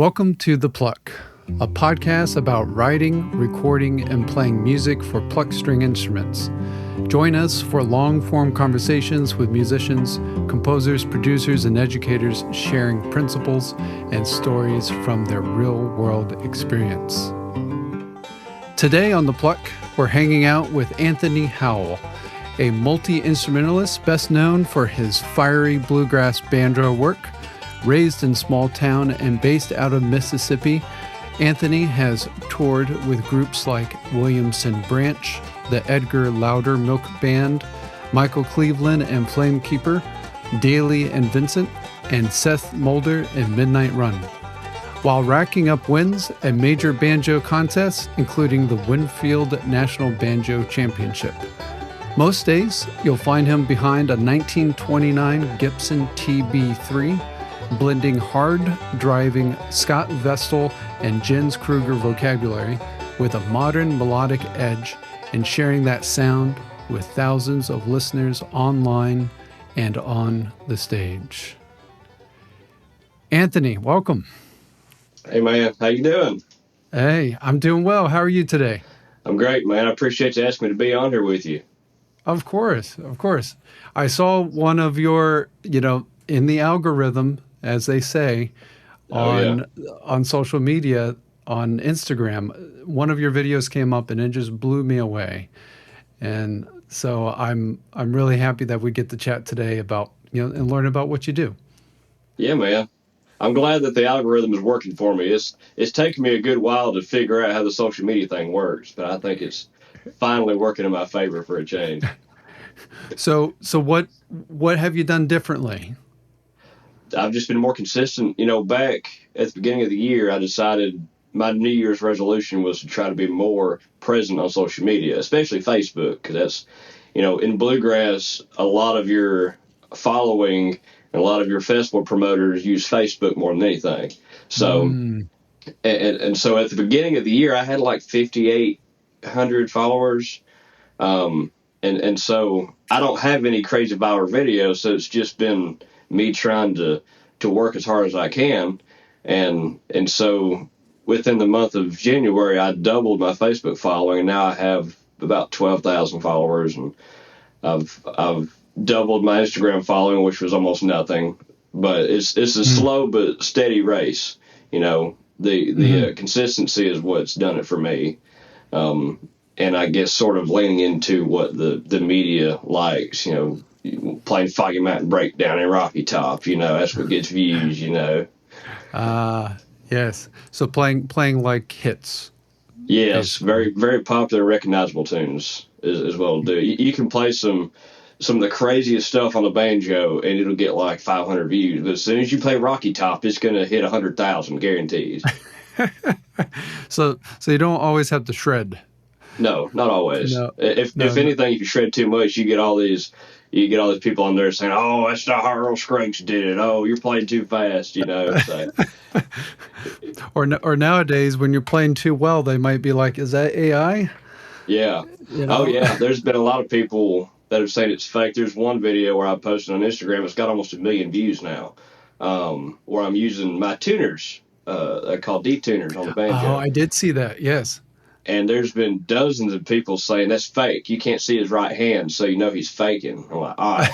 Welcome to The Pluck, a podcast about writing, recording, and playing music for Pluck string instruments. Join us for long-form conversations with musicians, composers, producers, and educators sharing principles and stories from their real-world experience. Today on The Pluck, we're hanging out with Anthony Howell, a multi-instrumentalist best known for his fiery bluegrass banjo work. Raised in small town and based out of Mississippi, Anthony has toured with groups like Williamson Branch, the Edgar Loudermilk Band, Michael Cleveland and Flamekeeper, Daly and Vincent, and Seth Mulder and Midnight Run, while racking up wins at major banjo contests, including the Winfield National Banjo Championship. Most days, you'll find him behind a 1929 Gibson TB3, blending hard-driving Scott Vestal and Jens Kruger vocabulary with a modern melodic edge and sharing that sound with thousands of listeners online and on the stage. Anthony, welcome. Hey, man. How you doing? Hey, I'm doing well. How are you today? I'm great, man. I appreciate you asking me to be on here with you. Of course. I saw one of your, in the algorithm, as they say, on social media, on Instagram, one of your videos came up and it just blew me away. And so I'm really happy that we get to chat today about, and learn about what you do. Yeah, man. I'm glad that the algorithm is working for me. It's taken me a good while to figure out how the social media thing works, but I think it's finally working in my favor for a change. So what have you done differently? I've just been more consistent. Back at the beginning of the year, I decided my New Year's resolution was to try to be more present on social media, especially Facebook, because that's, in Bluegrass, a lot of your following and a lot of your festival promoters use Facebook more than anything. So, and so at the beginning of the year, I had like 5,800 followers. And so I don't have any crazy viral videos, so it's just been me trying to work as hard as I can. And so within the month of January, I doubled my Facebook following, and now I have about 12,000 followers, and I've doubled my Instagram following, which was almost nothing. But it's a slow but steady race. The consistency is what's done it for me. And I guess sort of leaning into what the media likes, playing Foggy Mountain Breakdown and Archtop, that's what gets views, Yes. So playing like hits. Yes, very, very popular, recognizable tunes is what it'll do. You can play some of the craziest stuff on the banjo and it'll get like 500 views. But as soon as you play Archtop, it's going to hit 100,000 guaranteed. So you don't always have to shred. No, not always. No, if anything, if you shred too much, you get all these people on there saying, "Oh, that's not how Earl Scruggs did it. Oh, you're playing too fast," So. Or nowadays, when you're playing too well, they might be like, "Is that AI?" Yeah. Oh, yeah. There's been a lot of people that have said it's fake. There's one video where I posted on Instagram. It's got almost 1 million views now, where I'm using my tuners, called detuners on the banjo. Oh, I did see that. Yes. And there's been dozens of people saying that's fake. You can't see his right hand, so he's faking. I'm like, all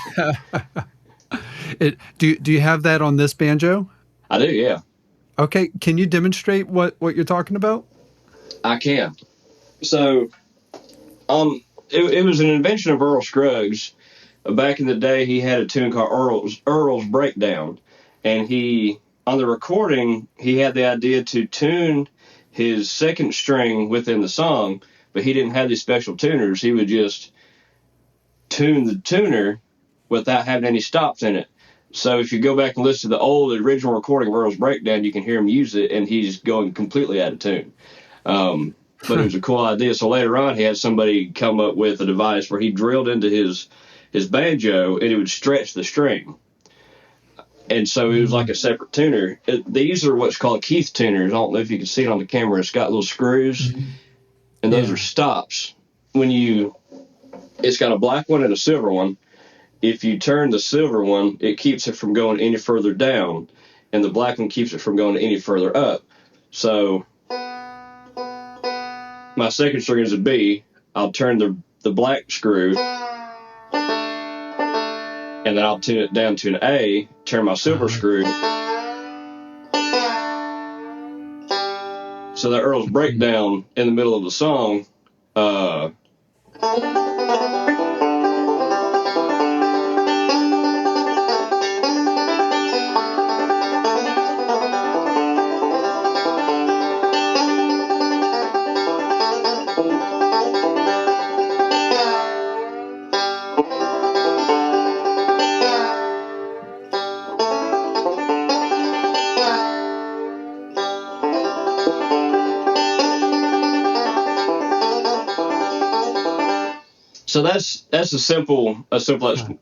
right. Do you have that on this banjo? I do, yeah. Okay, can you demonstrate what you're talking about? I can. So, it was an invention of Earl Scruggs. Back in the day, he had a tune called Earl's Breakdown, and on the recording, he had the idea to tune his second string within the song, but he didn't have these special tuners. He would just tune the tuner without having any stops in it. So if you go back and listen to the original recording of Earl's Breakdown, you can hear him use it, and he's going completely out of tune. But it was a cool idea. So later on, he had somebody come up with a device where he drilled into his banjo, and it would stretch the string. And so it was like a separate tuner. These are what's called Keith tuners. I don't know if you can see it on the camera. It's got little screws, and those are stops. It's got a black one and a silver one. If you turn the silver one, it keeps it from going any further down. and the black one keeps it from going any further up. So my second string is a B. I'll turn the black screw, and then I'll tune it down to an A, turn my silver screw. So the Earl's breakdown in the middle of the song, so that's a simple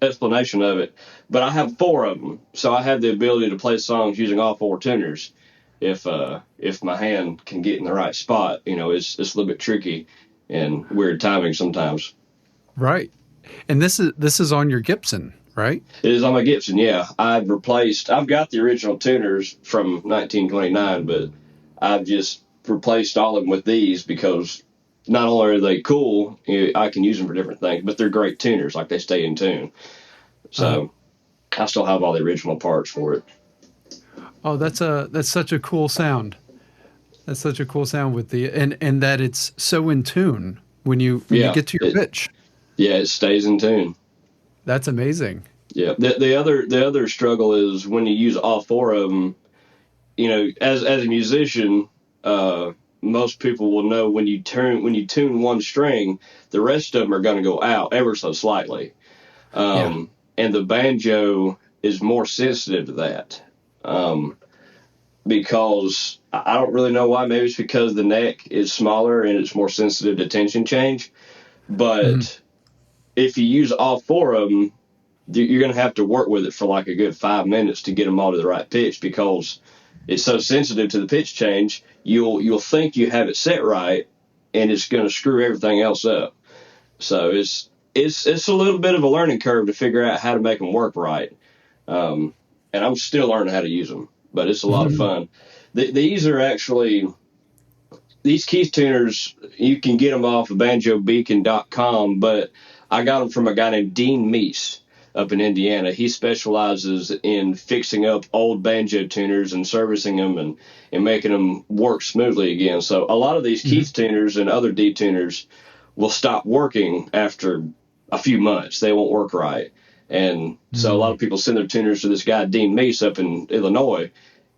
explanation of it. But I have 4 of them, so I have the ability to play songs using all 4 tuners. If my hand can get in the right spot, it's a little bit tricky and weird timing sometimes. Right. And this is on your Gibson, right? It is on my Gibson, yeah. I've got the original tuners from 1929, but I've just replaced all of them with these because not only are they cool, I can use them for different things, but they're great tuners, like they stay in tune. So I still have all the original parts for it. Oh, that's such a cool sound. That's such a cool sound with and that it's so in tune when you get to your pitch. Yeah, it stays in tune. That's amazing. Yeah. The other struggle is when you use all 4 of them, as a musician, most people will know when you tune one string, the rest of them are going to go out ever so slightly. And the banjo is more sensitive to that. Because I don't really know why. Maybe it's because the neck is smaller and it's more sensitive to tension change. But if you use all 4 of them, you're going to have to work with it for like a good 5 minutes to get them all to the right pitch because it's so sensitive to the pitch change. You'll think you have it set right, and it's going to screw everything else up. So it's a little bit of a learning curve to figure out how to make them work right. And I'm still learning how to use them, but it's a lot of fun. These Keith tuners, you can get them off of banjobeacon.com, but I got them from a guy named Dean Meese up in Indiana. He specializes in fixing up old banjo tuners and servicing them and making them work smoothly again. So a lot of these Keith tuners and other D tuners will stop working after a few months. They won't work right. And so a lot of people send their tuners to this guy, Dean Meese, up in Illinois,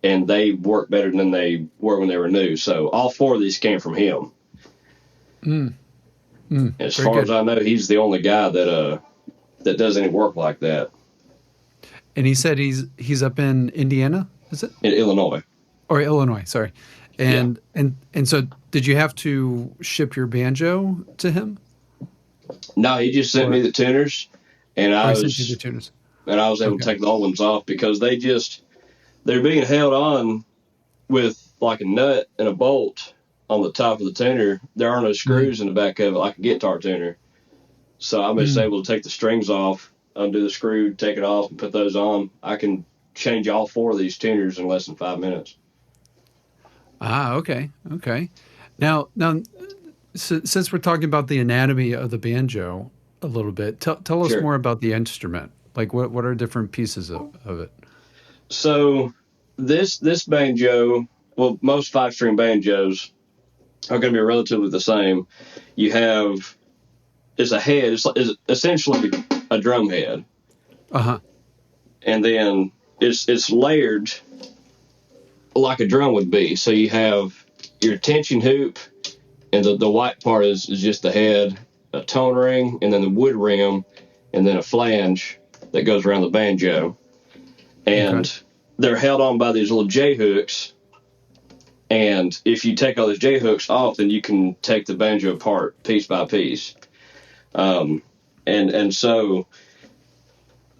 and they work better than they were when they were new. So all 4 of these came from him. As far as I know, he's the only guy that does any work like that. And he said he's up in Indiana, is it? In Illinois. Or Illinois, sorry. And so did you have to ship your banjo to him? No, he just sent me the tuners, and I sent you the tuners. And I was able to take the old ones off because they're being held on with like a nut and a bolt on the top of the tuner. There are no screws in the back of it like a guitar tuner. So I'm just able to take the strings off, undo the screw, take it off, and put those on. I can change all 4 of these tuners in less than 5 minutes. Ah, okay. Now, since we're talking about the anatomy of the banjo a little bit, tell us more about the instrument. Like, what are different pieces of it? So this banjo, well, most 5-string banjos are going to be relatively the same. You have... It's a head. It's essentially a drum head. And then it's layered like a drum would be. So you have your tension hoop, and the white part is just the head, a tone ring, and then the wood rim, and then a flange that goes around the banjo. And they're held on by these little J hooks. And if you take all those J hooks off, then you can take the banjo apart piece by piece. And so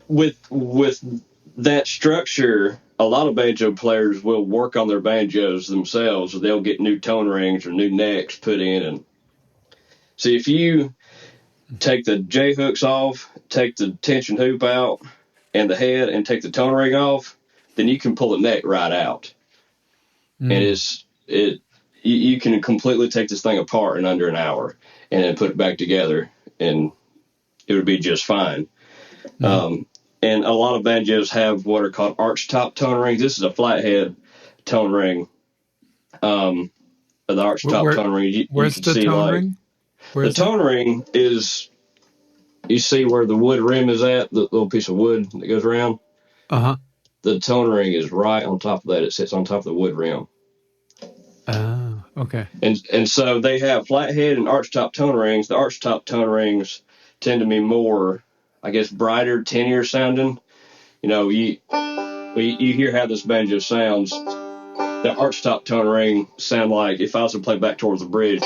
with that structure, a lot of banjo players will work on their banjos themselves, or they'll get new tone rings or new necks put in. And so if you take the J hooks off, take the tension hoop out and the head, and take the tone ring off, then you can pull the neck right out. And you can completely take this thing apart in under an hour and then put it back together, and it would be just fine. And a lot of banjos have what are called Archtop tone rings. This is a Flathead tone ring. The Archtop tone ring. Where's the tone ring? The tone ring is, you see where the wood rim is at, the little piece of wood that goes around? Uh-huh. The tone ring is right on top of that. It sits on top of the wood rim. Oh, okay. And so they have Flathead and Archtop tone rings. The Archtop tone rings tend to be more, I guess, brighter, tinnier sounding. You know, you hear how this banjo sounds. The Archtop tone ring sound like, if I was to play back towards the bridge,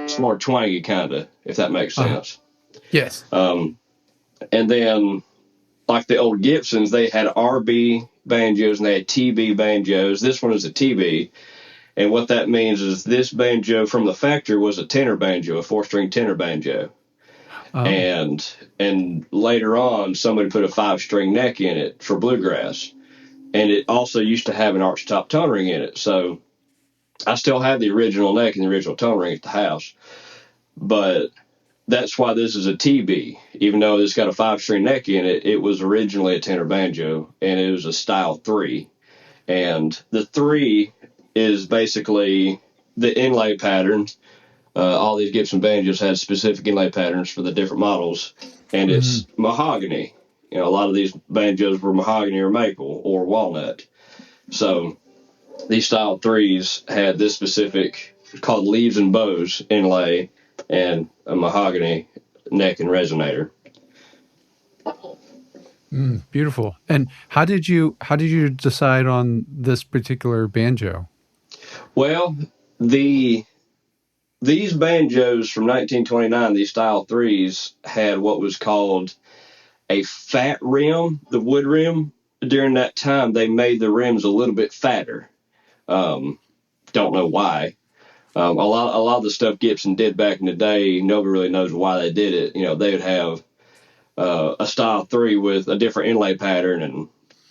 it's more twangy kind of, if that makes sense. Yes. And then, like the old Gibsons, they had RB banjos and they had TB banjos. This one is a TB. And what that means is this banjo from the factory was a tenor banjo, a 4-string tenor banjo. And later on, somebody put a 5-string neck in it for Bluegrass. And it also used to have an Archtop tone ring in it. So I still have the original neck and the original tone ring at the house. But that's why this is a TB. Even though it's got a 5-string neck in it, it was originally a tenor banjo, and it was a style 3. And the 3 is basically the inlay pattern. All these Gibson banjos had specific inlay patterns for the different models, and it's mahogany. You know, a lot of these banjos were mahogany or maple or walnut. So these style 3s had this specific, called leaves and bows inlay, and a mahogany neck and resonator. Beautiful. And how did you decide on this particular banjo? Well, these banjos from 1929, these style 3s, had what was called a fat rim, the wood rim. During that time, they made the rims a little bit fatter. Don't know why. A lot of the stuff Gibson did back in the day, nobody really knows why they did it. You know, they would have a style 3 with a different inlay pattern, and,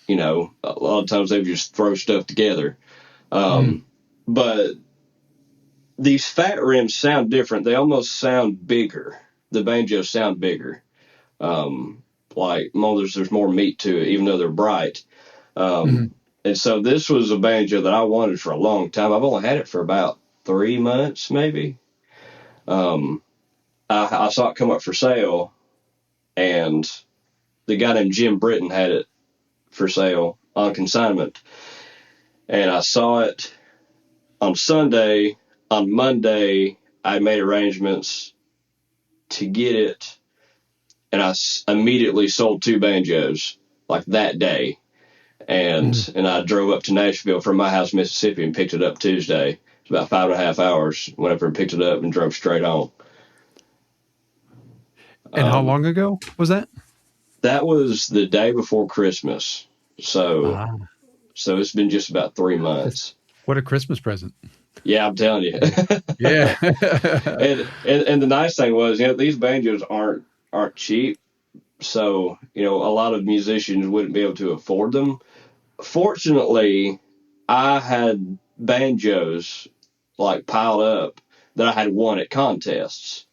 you know, a lot of times they would just throw stuff together. But these fat rims sound different. They almost sound bigger. The banjos sound bigger. Like there's more meat to it, even though they're bright. And so this was a banjo that I wanted for a long time. I've only had it for about 3 months, maybe. I saw it come up for sale, and the guy named Jim Britton had it for sale on consignment. And I saw it on Sunday. On Monday, I made arrangements to get it, and I immediately sold 2 banjos, like that day. And I drove up to Nashville from my house, Mississippi, and picked it up Tuesday. It's about 5.5 hours. Went up and picked it up and drove straight on. And how long ago was that? That was the day before Christmas. So it's been just about 3 months. What a Christmas present. Yeah, I'm telling you. Yeah. and the nice thing was, you know, these banjos aren't cheap. So, you know, a lot of musicians wouldn't be able to afford them. Fortunately, I had banjos like piled up that I had won at contests.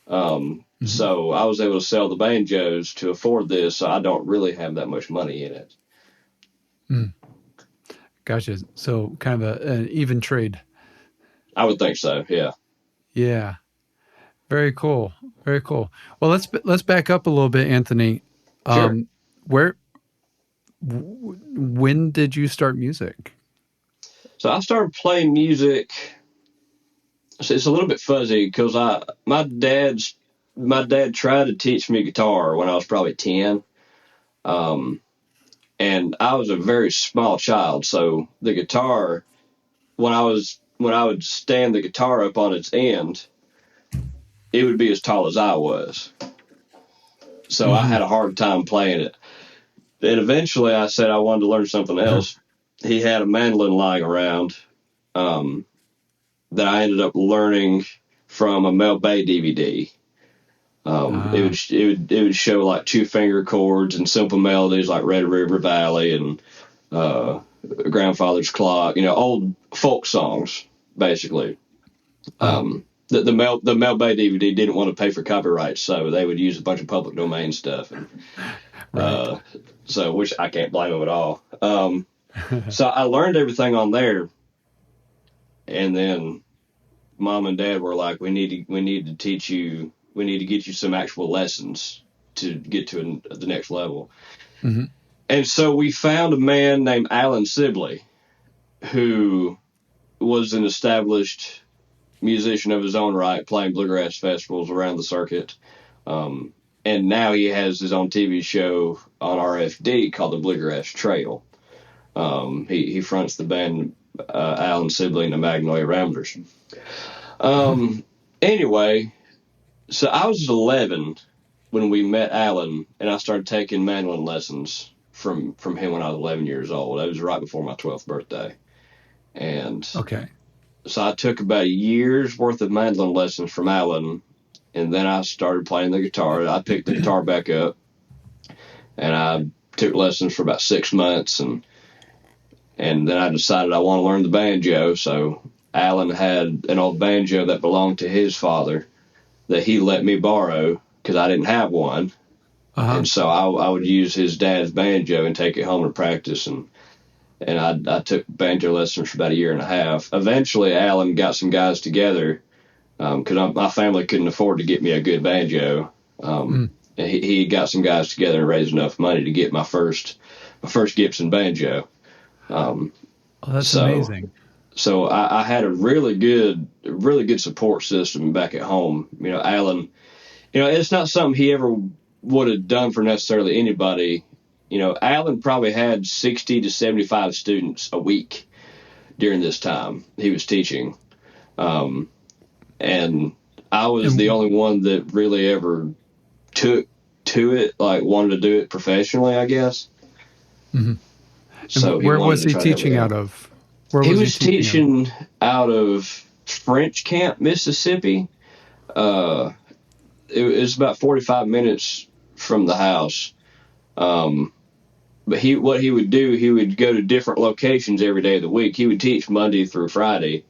So I was able to sell the banjos to afford this. So I don't really have that much money in it. Gotcha. So kind of an even trade. I would think so. Yeah. Yeah. Very cool. Very cool. Well, let's back up a little bit, Anthony. Sure. When did you start music? So I started playing music. It's a little bit fuzzy because my dad tried to teach me guitar when I was probably 10. And I was a very small child, so the guitar, when I would stand the guitar up on its end, it would be as tall as I was. So I had a hard time playing it. And eventually I said I wanted to learn something else. He had a mandolin lying around that I ended up learning from a Mel Bay DVD. It would show like 2-finger chords and simple melodies like Red River Valley and Grandfather's Clock, old folk songs basically. The Mel Bay DVD didn't want to pay for copyrights, so they would use a bunch of public domain stuff, and right. So which I can't blame them at all. So I learned everything on there, and then Mom and Dad were like, we need to teach you, we need to get you some actual lessons to get to the next level. Mm-hmm. And so we found a man named Alan Sibley, who was an established musician of his own right, playing bluegrass festivals around the circuit. And now he has his own TV show on RFD called the Bluegrass Trail. He fronts the band Alan Sibley and the Magnolia Ramblers. Anyway, so I was 11 when we met Alan, and I started taking mandolin lessons from him when I was 11 years old. That was right before my 12th birthday. And okay. So I took about a year's worth of mandolin lessons from Alan, and then I started playing the guitar. I picked the guitar back up, and I took lessons for about 6 months, and then I decided I want to learn the banjo. So Alan had an old banjo that belonged to his father that he let me borrow because I didn't have one. Uh-huh. And so I would use his dad's banjo and take it home to practice, and I took banjo lessons for about a year and a half. Eventually, Alan got some guys together because my family couldn't afford to get me a good banjo. And he got some guys together and raised enough money to get my first Gibson banjo. That's amazing. So I had a really good support system back at home. Alan, it's not something he ever would have done for necessarily anybody. Alan probably had 60 to 75 students a week during this time he was teaching. And I was the only one that really ever took to it, like wanted to do it professionally, I guess. Mm-hmm. So where was he teaching out of? He was teaching out of French Camp, Mississippi. It was about 45 minutes from the house. But what he would do, he would go to different locations every day of the week. He would teach Monday through Friday,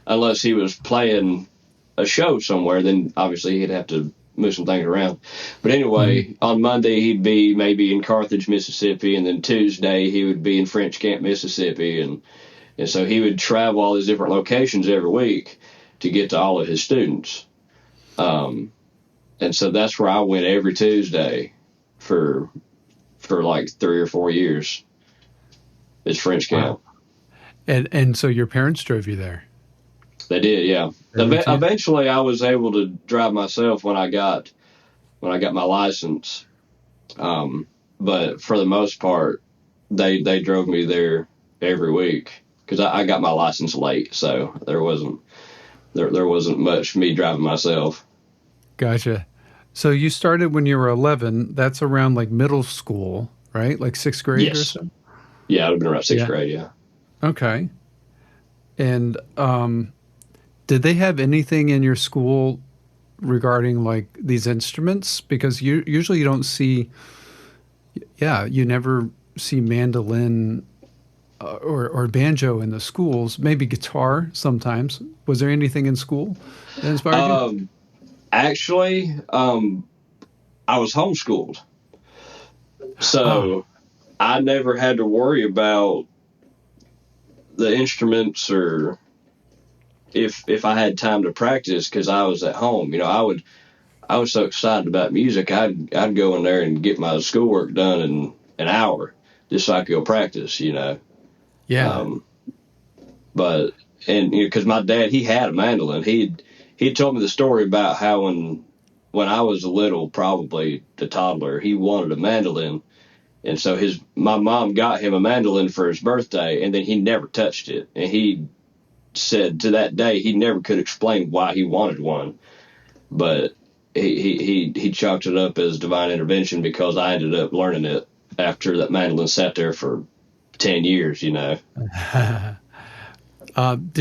unless he was playing a show somewhere. Then obviously he'd have to move some things around. But anyway, on Monday he'd be maybe in Carthage, Mississippi, and then Tuesday he would be in French Camp, Mississippi, and so he would travel all these different locations every week to get to all of his students. And so that's where I went every Tuesday for like 3 or 4 years. It's French Camp. Wow. And so your parents drove you there? They did, yeah. Eventually I was able to drive myself when I got my license. But for the most part, they drove me there every week because I got my license late, so there wasn't much me driving myself. Gotcha. So you started when you were 11. That's around like middle school, right? Like 6th grade or so? Yeah, it would have been around 6th grade, yeah. Okay. And did they have anything in your school regarding like these instruments? Because usually you don't see, you never see mandolin or banjo in the schools. Maybe guitar sometimes. Was there anything in school that inspired you? Actually, I was homeschooled, so I never had to worry about the instruments or if I had time to practice because I was at home. I was so excited about music. I'd go in there and get my schoolwork done in an hour just so I could go practice. Yeah. But because my dad, he had a mandolin. He told me the story about how when I was little, probably the toddler, he wanted a mandolin. And so my mom got him a mandolin for his birthday, and then he never touched it. And he said to that day he never could explain why he wanted one. But he chalked it up as divine intervention because I ended up learning it after that mandolin sat there for 10 years, Did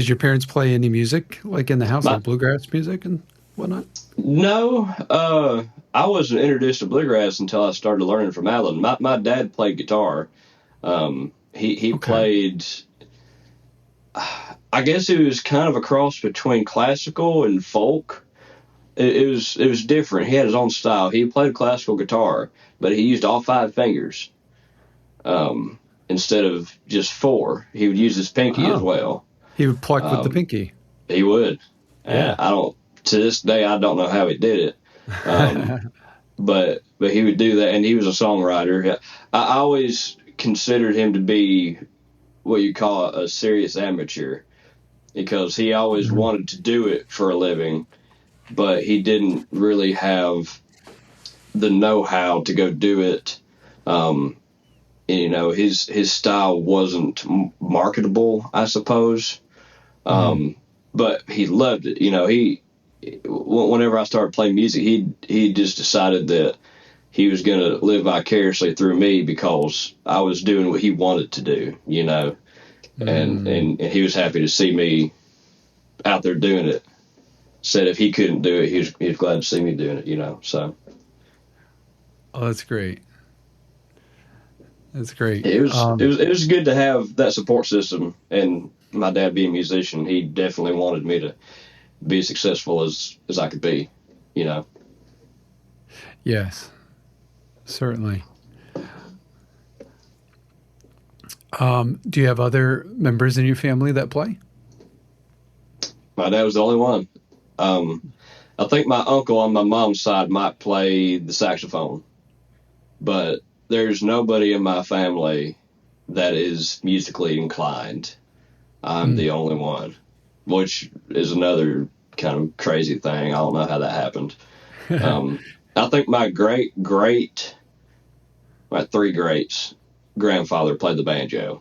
your parents play any music, like in the house, like bluegrass music? whatnot? No, I wasn't introduced to bluegrass until I started learning from Alan. My dad played guitar. He Okay. played. I guess it was kind of a cross between classical and folk. It was different. He had his own style. He played classical guitar, but he used all 5 fingers instead of just 4. He would use his pinky as well. He would pluck with the pinky. He would. Yeah. I don't. To this day, I don't know how he did it. But he would do that, and he was a songwriter. I always considered him to be what you call a serious amateur, because he always wanted to do it for a living, but he didn't really have the know-how to go do it. And, his style wasn't marketable, I suppose. But he loved it. Whenever I started playing music, he just decided that he was going to live vicariously through me because I was doing what he wanted to do, and he was happy to see me out there doing it. Said if he couldn't do it, he was glad to see me doing it, so. Oh, that's great. That's great. It was good to have that support system, and my dad being a musician, he definitely wanted me to be as successful as I could be, Yes, certainly. Do you have other members in your family that play? My dad was the only one. I think my uncle on my mom's side might play the saxophone, but there's nobody in my family that is musically inclined. I'm the only one, which is another kind of crazy thing. I don't know how that happened. I think my my 3 greats grandfather played the banjo.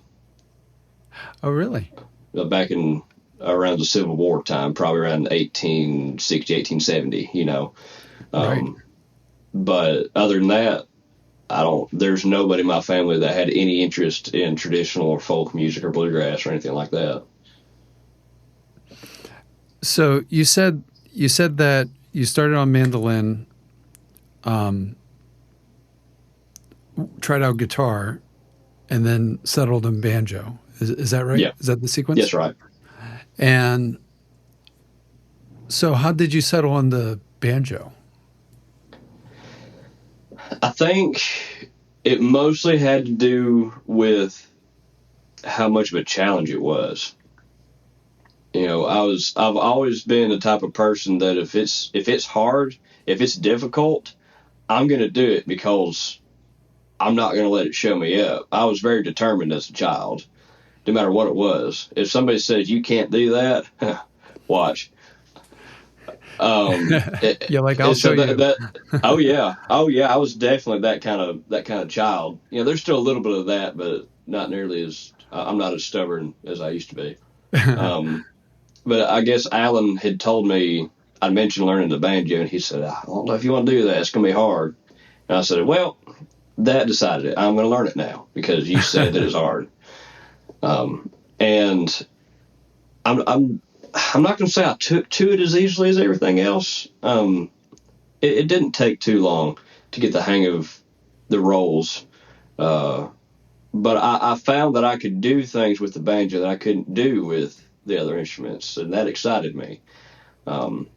Oh, really? Back in around the Civil War time, probably around 1860, 1870, Right. But other than that, there's nobody in my family that had any interest in traditional or folk music or bluegrass or anything like that. So you said that you started on mandolin, tried out guitar, and then settled on banjo. Is that right? Yeah. Is that the sequence? Yes, right. And so how did you settle on the banjo? I think it mostly had to do with how much of a challenge it was. I've always been the type of person that if it's hard, if it's difficult, I'm going to do it because I'm not going to let it show me up. I was very determined as a child, no matter what it was. If somebody says you can't do that, watch. You're like, I'll show you. Oh yeah. I was definitely that kind of child. There's still a little bit of that, but not nearly as. I'm not as stubborn as I used to be. But I guess Alan had told me, I mentioned learning the banjo, and he said, I don't know if you want to do that. It's going to be hard. And I said, well, Dad decided it. I'm going to learn it now because you said that it's hard. And I'm not going to say I took to it as easily as everything else. It didn't take too long to get the hang of the rolls. But I found that I could do things with the banjo that I couldn't do with the other instruments, and that excited me. So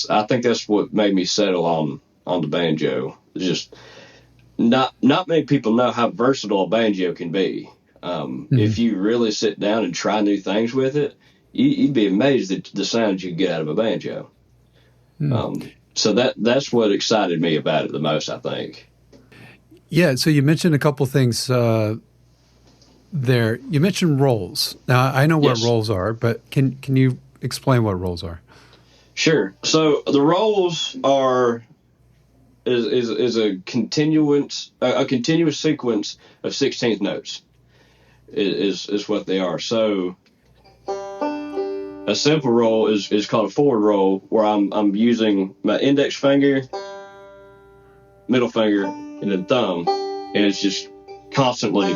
I think that's what made me settle on the banjo. Just not many people know how versatile a banjo can be. If you really sit down and try new things with it, you'd be amazed at the sounds you get out of a banjo. So that's what excited me about it the most, I think. Yeah, so you mentioned a couple things there. You mentioned rolls. Now, I know what Yes. rolls are, but can you explain what rolls are? Sure. So the rolls is a continuous sequence of 16th notes is what they are. So a simple roll is called a forward roll, where I'm using my index finger, middle finger, and then thumb, and it's just constantly.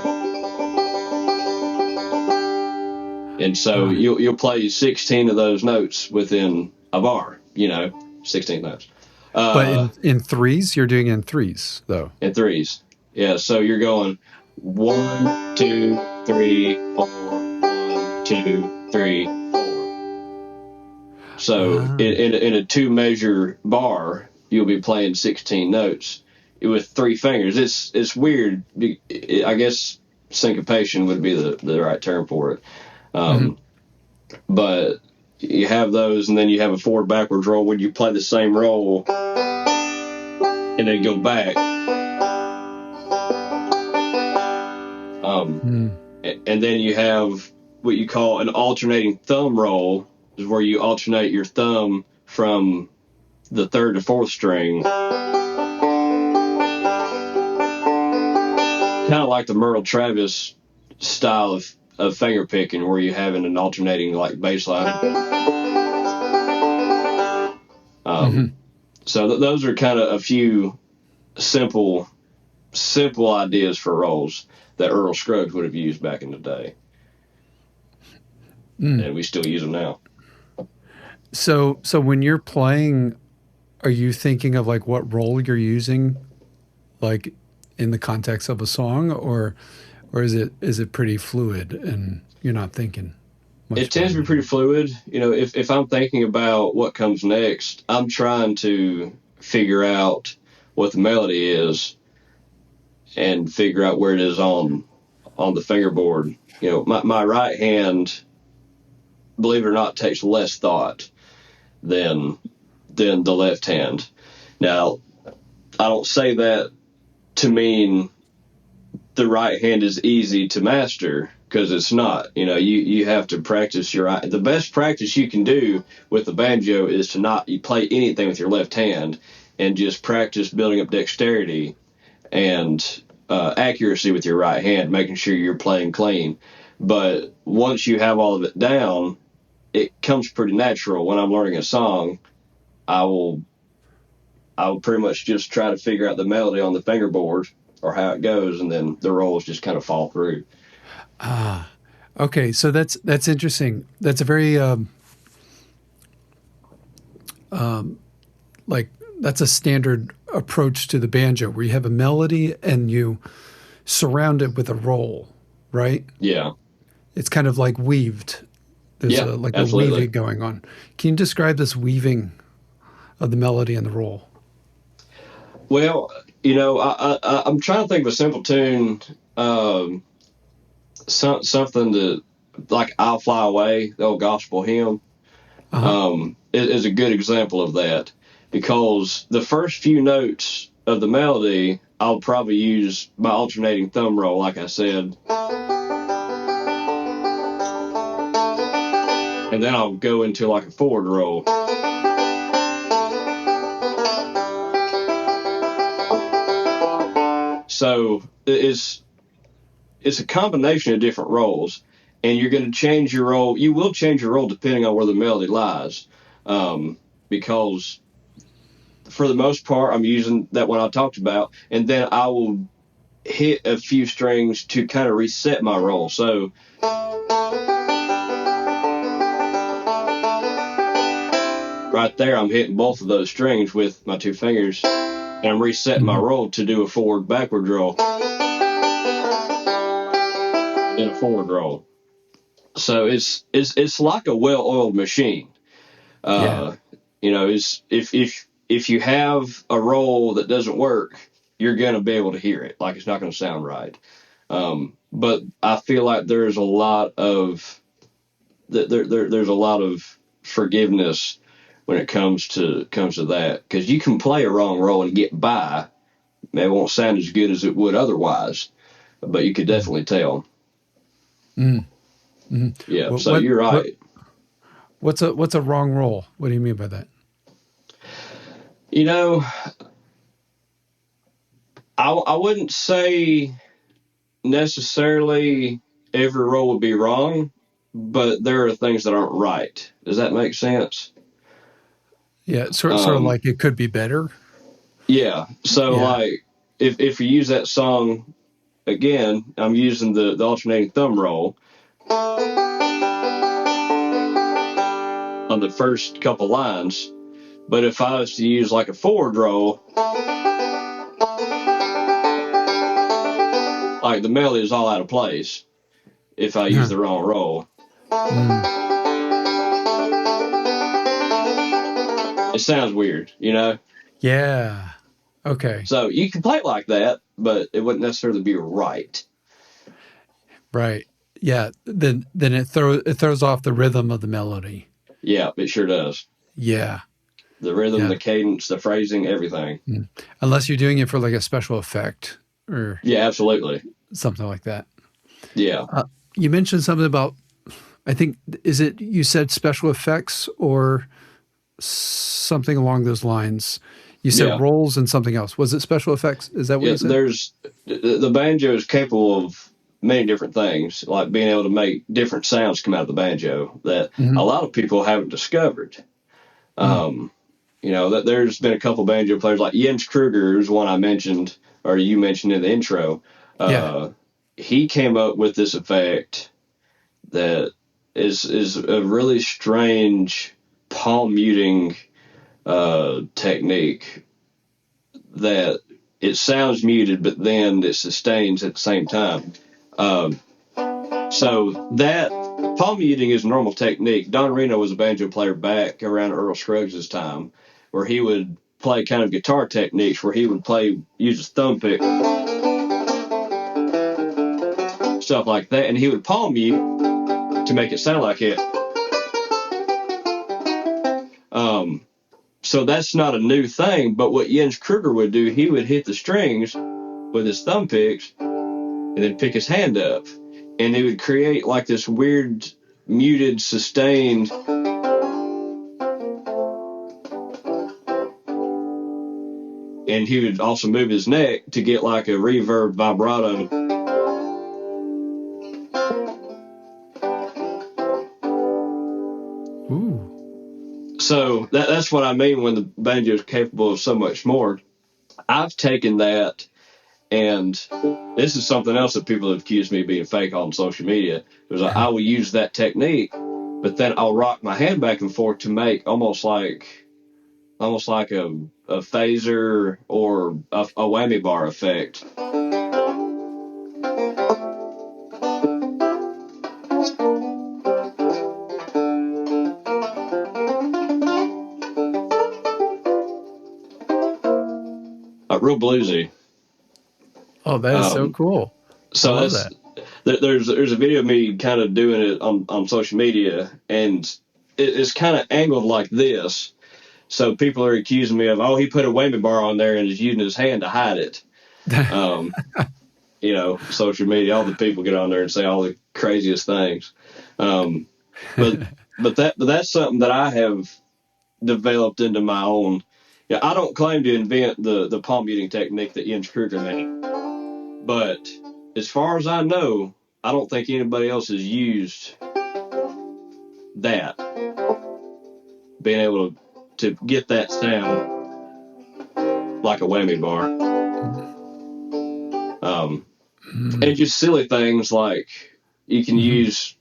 And so you'll play 16 of those notes within a bar. 16th notes. But in threes, you're doing it in threes, though. In threes. Yeah, so you're going 1, 2, 3, 4, 1, 2, 3, 4. So in a 2-measure bar, you'll be playing 16 notes with 3 fingers. It's weird. I guess syncopation would be the right term for it. But you have those, and then you have a forward backwards roll where you play the same roll and then go back. And then you have what you call an alternating thumb roll, is where you alternate your thumb from the 3rd to 4th string. Kind of like the Merle Travis style of finger picking, where you're having an alternating like bass line. So those are kind of a few simple ideas for rolls that Earl Scruggs would have used back in the day. And we still use them now. So when you're playing, are you thinking of like what roll you're using, like in the context of a song, or is it pretty fluid and you're not thinking much? It tends to be pretty fluid. If I'm thinking about what comes next, I'm trying to figure out what the melody is and figure out where it is on the fingerboard. My right hand, believe it or not, takes less thought than the left hand. Now, I don't say that to mean the right hand is easy to master, because it's not. You have to practice the best practice you can do with the banjo is to not play anything with your left hand and just practice building up dexterity and accuracy with your right hand, making sure you're playing clean. But once you have all of it down, it comes pretty natural. When I'm learning a song, I will pretty much just try to figure out the melody on the fingerboard or how it goes, and then the rolls just kind of fall through. Okay. So that's interesting. That's a very that's a standard approach to the banjo, where you have a melody and you surround it with a roll, right? Yeah. It's kind of like weaved. There's a weaving going on. Can you describe this weaving of the melody and the roll? Well, I'm trying to think of a simple tune, something that, like "I'll Fly Away," the old gospel hymn, is a good example of that, because the first few notes of the melody, I'll probably use my alternating thumb roll, like I said, and then I'll go into like a forward roll. So it's a combination of different rolls, and you're going to change your roll. You will change your roll depending on where the melody lies, because for the most part, I'm using that one I talked about, and then I will hit a few strings to kind of reset my roll. So right there, I'm hitting both of those strings with my 2 fingers, and I'm resetting my roll to do a forward backward roll, then a forward roll. So it's like a well-oiled machine. If you have a roll that doesn't work, you're going to be able to hear it. Like, it's not going to sound right. But I feel like there's a lot of there's a lot of forgiveness when it comes to that, because you can play a wrong roll and get by. It won't sound as good as it would otherwise, but you could definitely tell. Yeah. Well, so you're right. What's a wrong roll? What do you mean by that? I wouldn't say necessarily every roll would be wrong, but there are things that aren't right. Does that make sense? Yeah, sort of like it could be better. Yeah. So like if you use that song again, I'm using the alternating thumb roll on the first couple lines. But if I was to use like a forward roll, like the melody is all out of place if I use the wrong roll. It sounds weird, you know? Yeah. Okay. So you can play it like that, but it wouldn't necessarily be right. Right. Yeah. Then it throws off the rhythm of the melody. Yeah, it sure does. Yeah. The rhythm, the cadence, the phrasing, everything. Unless you're doing it for like a special effect or absolutely, something like that. Yeah. You mentioned something about, I think, you said special effects or something along those lines. You said rolls and something else. Was it special effects? Is that what you said? The banjo is capable of many different things, like being able to make different sounds come out of the banjo that a lot of people haven't discovered. You know, that there's been a couple banjo players, like Jens Kruger is one I mentioned, or you mentioned in the intro. He came up with this effect that is a really strange palm muting technique that it sounds muted, but then it sustains at the same time. So that palm muting is a normal technique. Don Reno was a banjo player back around Earl Scruggs' time, where he would play kind of guitar techniques where he would use his thumb pick, stuff like that, and he would palm mute to make it sound like it. So that's not a new thing, but what Jens Kruger would do, he would hit the strings with his thumb picks and then pick his hand up. And it would create like this weird, muted, sustained. And he would also move his neck to get like a reverb vibrato. Ooh. So that's what I mean when the banjo is capable of so much more. I've taken that, and this is something else that people have accused me of being fake on social media. Because I will use that technique, but then I'll rock my hand back and forth to make almost like a phaser or a whammy bar effect. Real bluesy. Oh, that is so cool. So there's a video of me kind of doing it on social media, and it's kind of angled like this. So people are accusing me of, he put a whammy bar on there and is using his hand to hide it. You know, social media, all the people get on there and say all the craziest things. But that's something that I have developed into my own. Yeah, I don't claim to invent the palm muting technique that Jens Kruger made, but as far as I know, I don't think anybody else has used that, being able to get that sound like a whammy bar. And just silly things like you can use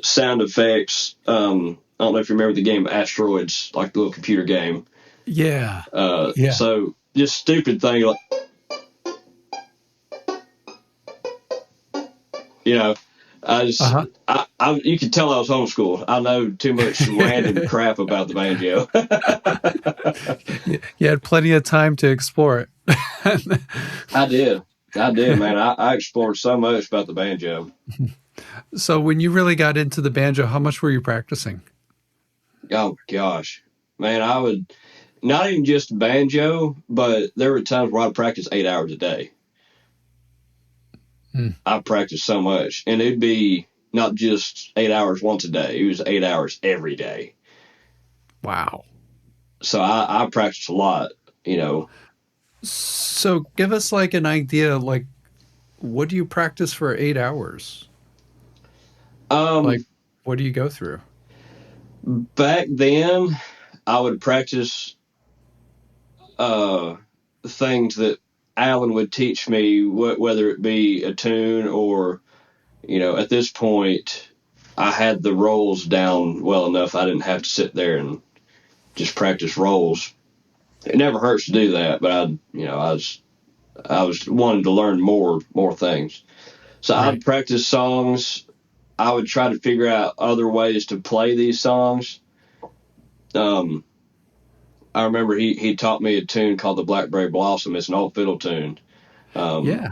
sound effects. I don't know if you remember the game Asteroids, like the little computer game. Yeah. So just stupid thing like, you know, you can tell I was homeschooled. I know too much random crap about the banjo. You had plenty of time to explore it. I did, man. I explored so much about the banjo. So when you really got into the banjo, how much were you practicing? Oh, gosh. Man, I would... Not even just banjo, but there were times where I'd practice 8 hours a day. I practiced so much. And it'd be not just 8 hours once a day. It was 8 hours every day. Wow. So I practiced a lot, you know. So give us like an idea, like, what do you practice for 8 hours? Like, what do you go through? Back then, I would practice things that Alan would teach me, whether it be a tune or, you know, at this point, I had the rolls down well enough. I didn't have to sit there and just practice rolls. It never hurts to do that, but I was wanting to learn more things. So Right. I'd practice songs. I would try to figure out other ways to play these songs. I remember he taught me a tune called the Blackberry Blossom. It's an old fiddle tune. Yeah.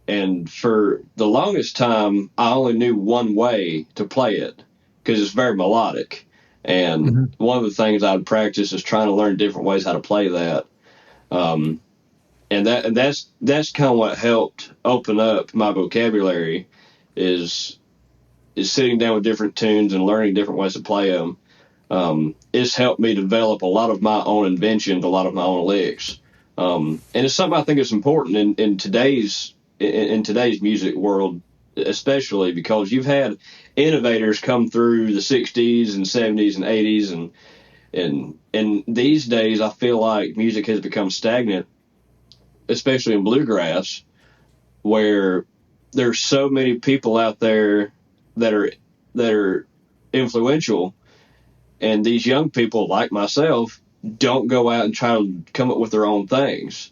And for the longest time, I only knew one way to play it because it's very melodic. And one of the things I'd practice is trying to learn different ways how to play that. And that's kind of what helped open up my vocabulary is sitting down with different tunes and learning different ways to play them. It's helped me develop a lot of my own inventions, a lot of my own licks. And it's something I think is important in today's music world, especially because you've had innovators come through the 60s and 70s and 80s. And these days, I feel like music has become stagnant, especially in bluegrass, where there's so many people out there that are influential, and these young people like myself don't go out and try to come up with their own things.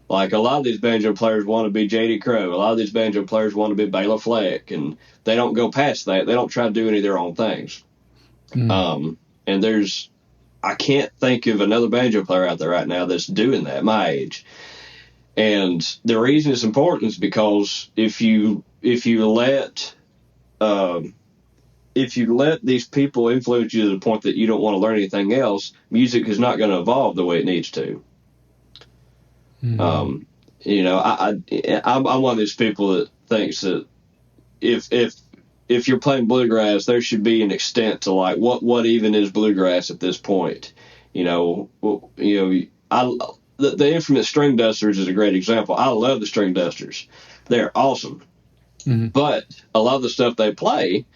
Like a lot of these banjo players want to be J.D. Crowe. A lot of these banjo players want to be Bela Fleck, and they don't go past that. They don't try to do any of their own things. And I can't think of another banjo player out there right now that's doing that, my age. And the reason it's important is because if you let these people influence you to the point that you don't want to learn anything else, music is not going to evolve the way it needs to. I'm one of these people that thinks that if you're playing bluegrass, there should be an extent to like what even is bluegrass at this point. The infamous string dusters is a great example. I love the string dusters; they're awesome. But a lot of the stuff they play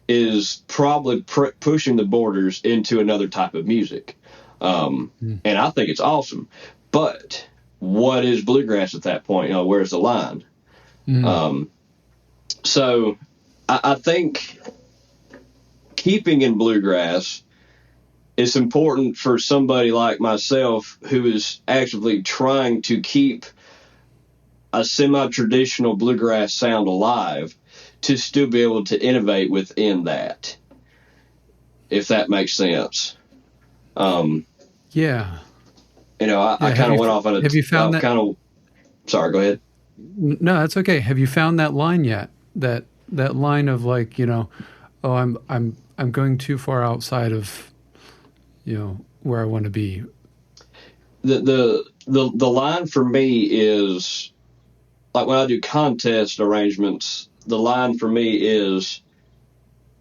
is probably pushing the borders into another type of music, and I think it's awesome. But what is bluegrass at that point? Where's the line? So I think keeping in bluegrass, it's important for somebody like myself who is actively trying to keep a semi-traditional bluegrass sound alive to still be able to innovate within that, if that makes sense. Yeah. I kind of went off on a... Have you found that? Sorry, go ahead. No, that's okay. Have you found that line yet? That line of like, I'm going too far outside of, where I want to be. The line for me is like when I do contest arrangements, the line for me is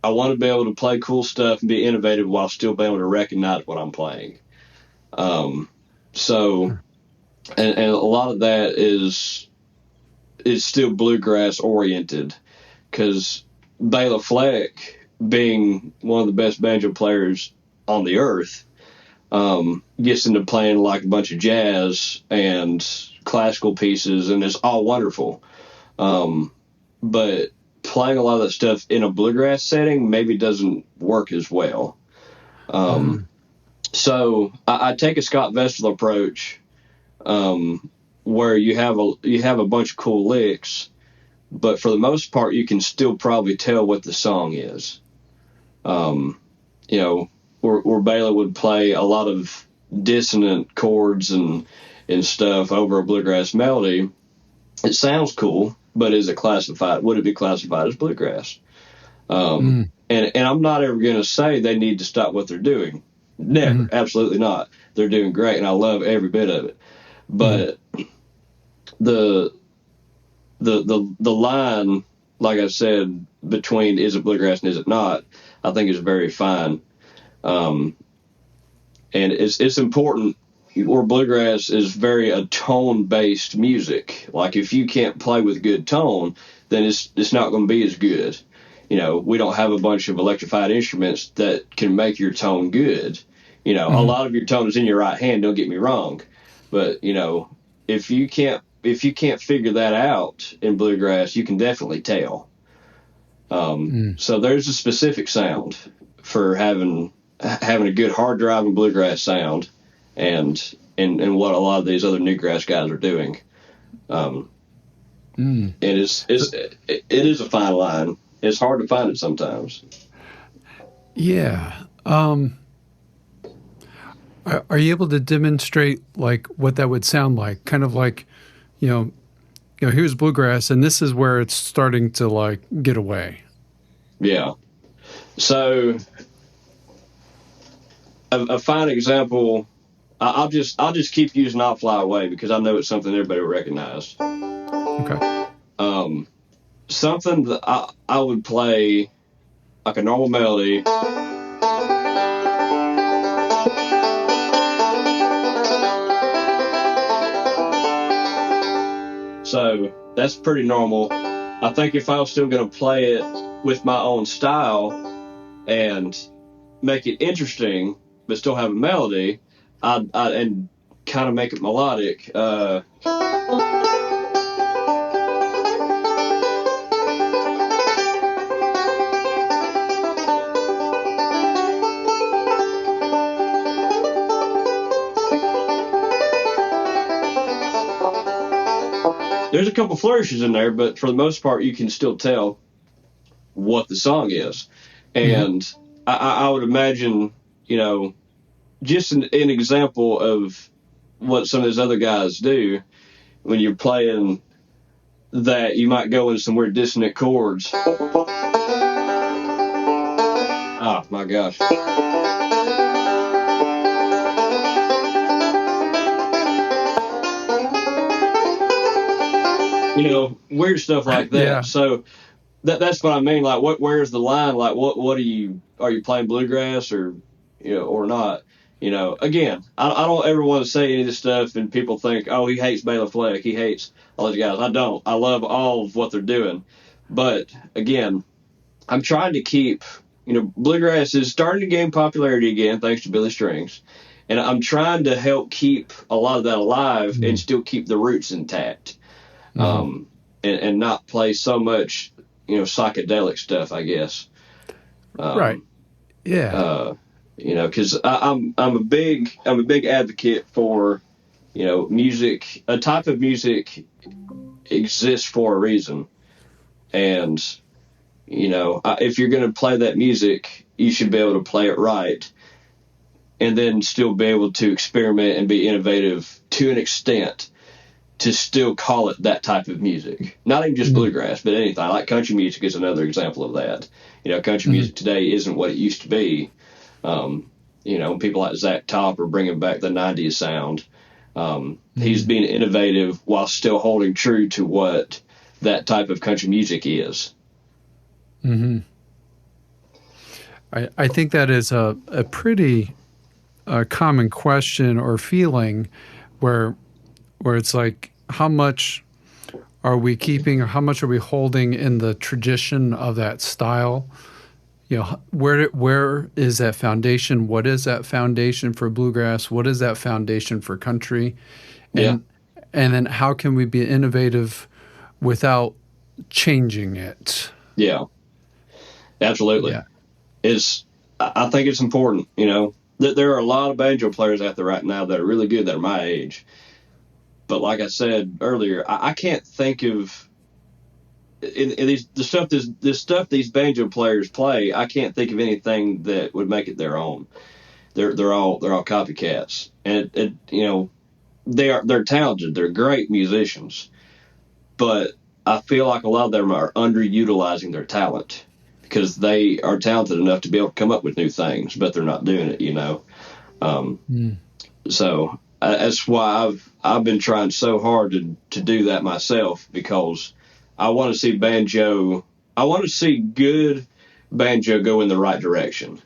I want to be able to play cool stuff and be innovative while still being able to recognize what I'm playing. So, and a lot of that is still bluegrass oriented, because Bela Fleck, being one of the best banjo players on the earth, gets into playing like a bunch of jazz and classical pieces, and it's all wonderful. But playing a lot of that stuff in a bluegrass setting maybe doesn't work as well. So I take a Scott Vestal approach, where you have a bunch of cool licks, but for the most part, you can still probably tell what the song is. Where Bela would play a lot of dissonant chords and stuff over a bluegrass melody. It sounds cool, but would it be classified as bluegrass? And I'm not ever going to say they need to stop what they're doing. Never, absolutely not. They're doing great, and I love every bit of it. But the line, like I said, between is it bluegrass and is it not, I think is very fine. And it's important. Where bluegrass is very a tone-based music. Like if you can't play with good tone, then it's not going to be as good. We don't have a bunch of electrified instruments that can make your tone good. A lot of your tone is in your right hand, don't get me wrong. But, if you can't figure that out in bluegrass, you can definitely tell. So there's a specific sound for having having a good hard driving bluegrass sound, and what a lot of these other Newgrass guys are doing. And it is a fine line. It's hard to find it sometimes. Yeah. Are you able to demonstrate like what that would sound like? Kind of like, here's bluegrass, and this is where it's starting to like get away. Yeah. So a fine example. I'll just keep using "I'll Fly Away" because I know it's something everybody will recognize. Okay. Something that I would play like a normal melody. So that's pretty normal. I think if I was still going to play it with my own style and make it interesting, but still have a melody, I'd and kind of make it melodic. There's a couple flourishes in there, but for the most part, you can still tell what the song is. And I would imagine, just an example of what some of those other guys do when you're playing that, you might go in some weird dissonant chords. Oh, my gosh. Weird stuff like that. Yeah. So that's what I mean. Like, where's the line? Like, what are you playing bluegrass or not? Again, I don't ever want to say any of this stuff and people think, oh, he hates Bela Fleck, he hates all these guys. I don't. I love all of what they're doing. But again, I'm trying to keep, bluegrass is starting to gain popularity again, thanks to Billy Strings. And I'm trying to help keep a lot of that alive and still keep the roots intact. And not play so much, psychedelic stuff, I guess. Right. Yeah. Because I'm a big advocate for, music. A type of music exists for a reason, and if you're going to play that music, you should be able to play it right, and then still be able to experiment and be innovative to an extent, to still call it that type of music. Not even just bluegrass, but anything. Like country music is another example of that. Country music today isn't what it used to be. People like Zach Top are bringing back the 90s sound. He's being innovative while still holding true to what that type of country music is. I think that is a pretty common question or feeling where it's like, how much are we keeping or how much are we holding in the tradition of that style? Where is that foundation? What is that foundation for bluegrass? What is that foundation for country? And then how can we be innovative without changing it? Yeah, absolutely. Yeah. I think it's important, that there are a lot of banjo players out there right now that are really good that are my age. But like I said earlier, I can't think of the stuff these banjo players play. I can't think of anything that would make it their own. They're all copycats, and they're talented. They're great musicians, but I feel like a lot of them are underutilizing their talent because they are talented enough to be able to come up with new things, but they're not doing it. So. That's why I've been trying so hard to do that myself, because I want to see banjo. I want to see good banjo go in the right direction,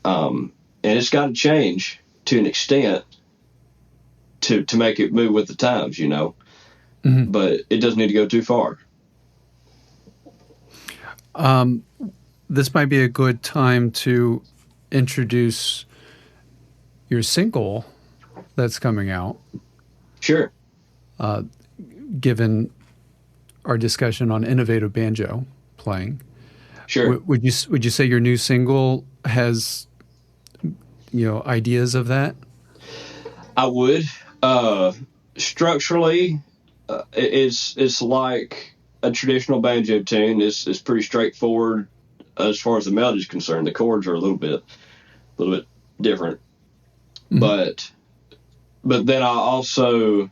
and it's got to change to an extent to make it move with the times, But it doesn't need to go too far. This might be a good time to introduce your single that's coming out. Sure. Given our discussion on innovative banjo playing, sure. Would you say your new single has ideas of that? I would. Structurally, it's like a traditional banjo tune. It's pretty straightforward as far as the melody is concerned. The chords are a little bit different, Mm-hmm. but then I also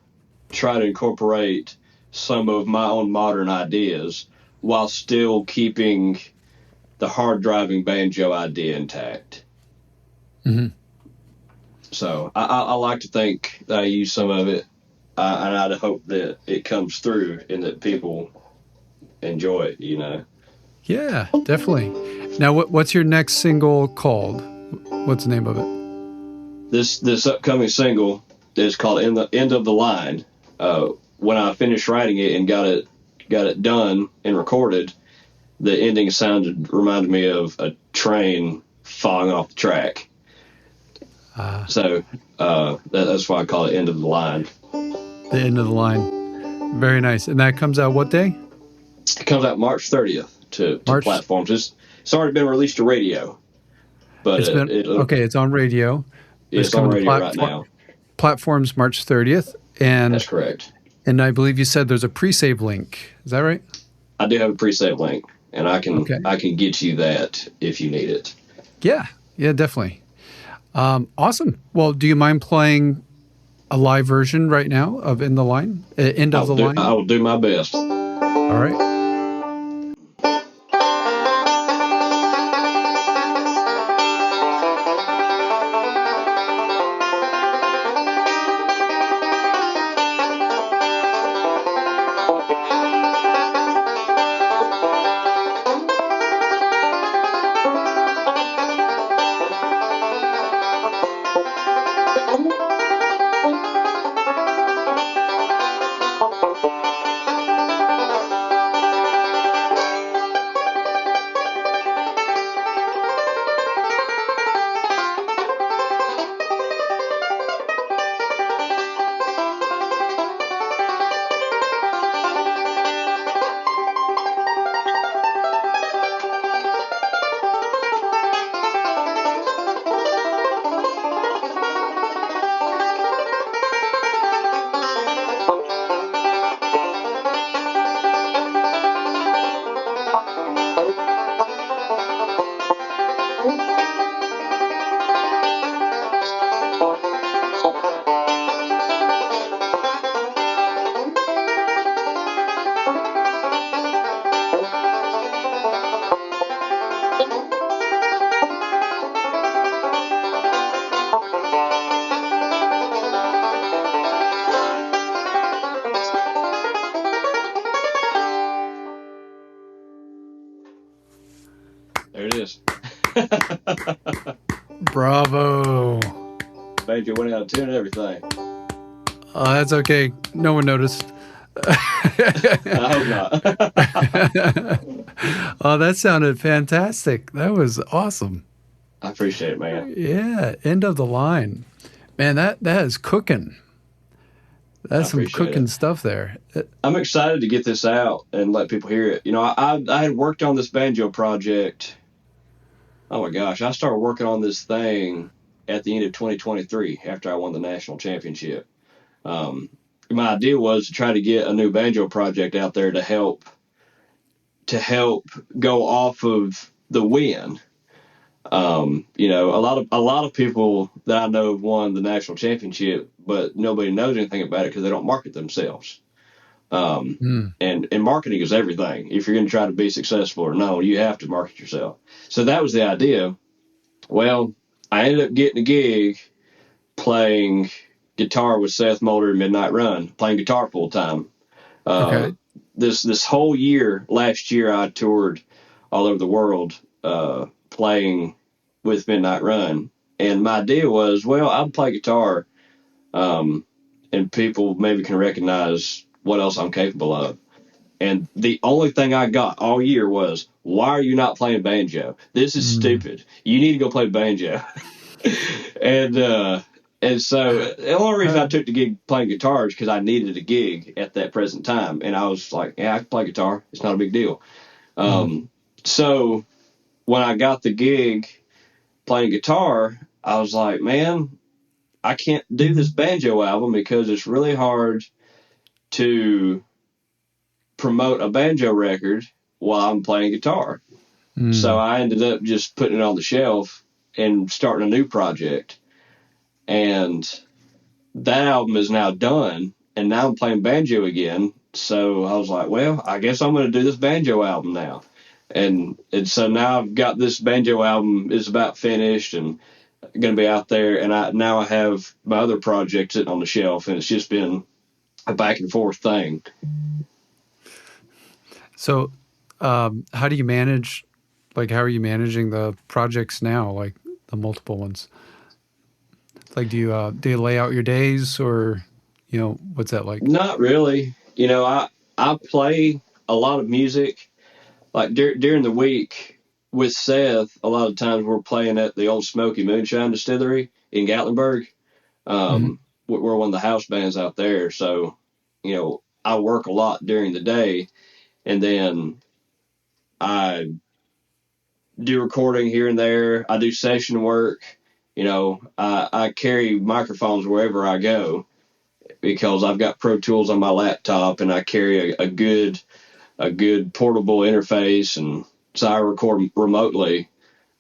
try to incorporate some of my own modern ideas while still keeping the hard driving banjo idea intact. Mm-hmm. So I like to think that I use some of it, and I'd hope that it comes through and that people enjoy it, Yeah, definitely. Now, what's your next single called? What's the name of it? This upcoming single is called "In the End of the Line." When I finished writing it and got it done and recorded, the ending reminded me of a train falling off the track. So that's why I call it "End of the Line." The End of the Line. Very nice. And that comes out what day? It comes out March 30th to platforms. It's already been released to radio, but it's on radio. It's on radio right now. Platforms March 30th, and that's correct. And I believe you said there's a pre-save link. Is that right? I do have a pre-save link, and I can get you that if you need it. Yeah, definitely. Awesome. Well, do you mind playing a live version right now of End of the Line? I will do my best. All right. There it is. Bravo. Banjo went out of tune and everything. Oh, that's okay. No one noticed. I hope not. Oh, that sounded fantastic. That was awesome. I appreciate it, man. Yeah, End of the Line. Man, that is cooking. That's some cooking stuff there. I'm excited to get this out and let people hear it. I had worked on this banjo project. Oh my gosh, I started working on this thing at the end of 2023 after I won the national championship. My idea was to try to get a new banjo project out there to help go off of the win. A lot of people that I know have won the national championship, but nobody knows anything about it because they don't market themselves. And marketing is everything. If you're going to try to be successful or known, you have to market yourself. So that was the idea. Well, I ended up getting a gig playing guitar with Seth Mulder and Midnight Run, playing guitar full time. Okay. This whole year, last year, I toured all over the world playing with Midnight Run. And my idea was, I'll play guitar and people maybe can recognize what else I'm capable of. And the only thing I got all year was, why are you not playing banjo? This is stupid. You need to go play banjo. And so the only reason I took the gig playing guitar is because I needed a gig at that present time. And I was like, yeah, I can play guitar. It's not a big deal. So when I got the gig playing guitar, I was like, man, I can't do this banjo album because it's really hard to promote a banjo record while I'm playing guitar. So I ended up just putting it on the shelf and starting a new project. And that album is now done, and now I'm playing banjo again. So I was like, well, I guess I'm going to do this banjo album now. And so now I've got this banjo album is about finished and going to be out there. And I have my other project sitting on the shelf, and it's just been a back and forth thing. So how do you manage, like, how are you managing the projects now, like the multiple ones? Like, do you lay out your days, or, what's that like? Not really. I play a lot of music. Like during the week with Seth, a lot of times we're playing at the Old Smoky Moonshine Distillery in Gatlinburg. We're one of the house bands out there. So, I work a lot during the day, and then I do recording here and there. I do session work. I carry microphones wherever I go because I've got Pro Tools on my laptop, and I carry a good portable interface, and so I record remotely.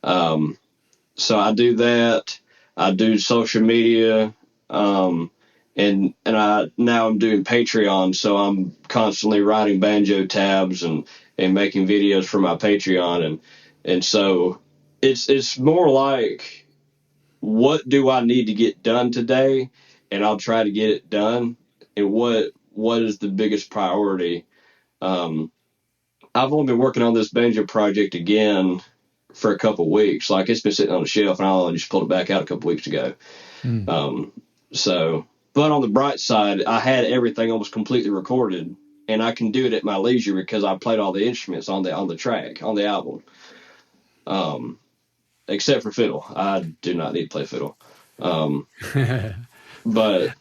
So I do that. I do social media, and now I'm doing Patreon, so I'm constantly writing banjo tabs and making videos for my Patreon, and so it's more like, what do I need to get done today, and I'll try to get it done, and what is the biggest priority. I've only been working on this banjo project again for a couple of weeks. Like, it's been sitting on the shelf, and I only just pulled it back out a couple of weeks ago. But on the bright side, I had everything almost completely recorded, and I can do it at my leisure because I played all the instruments on the track, on the album. Except for fiddle. I do not need to play fiddle. But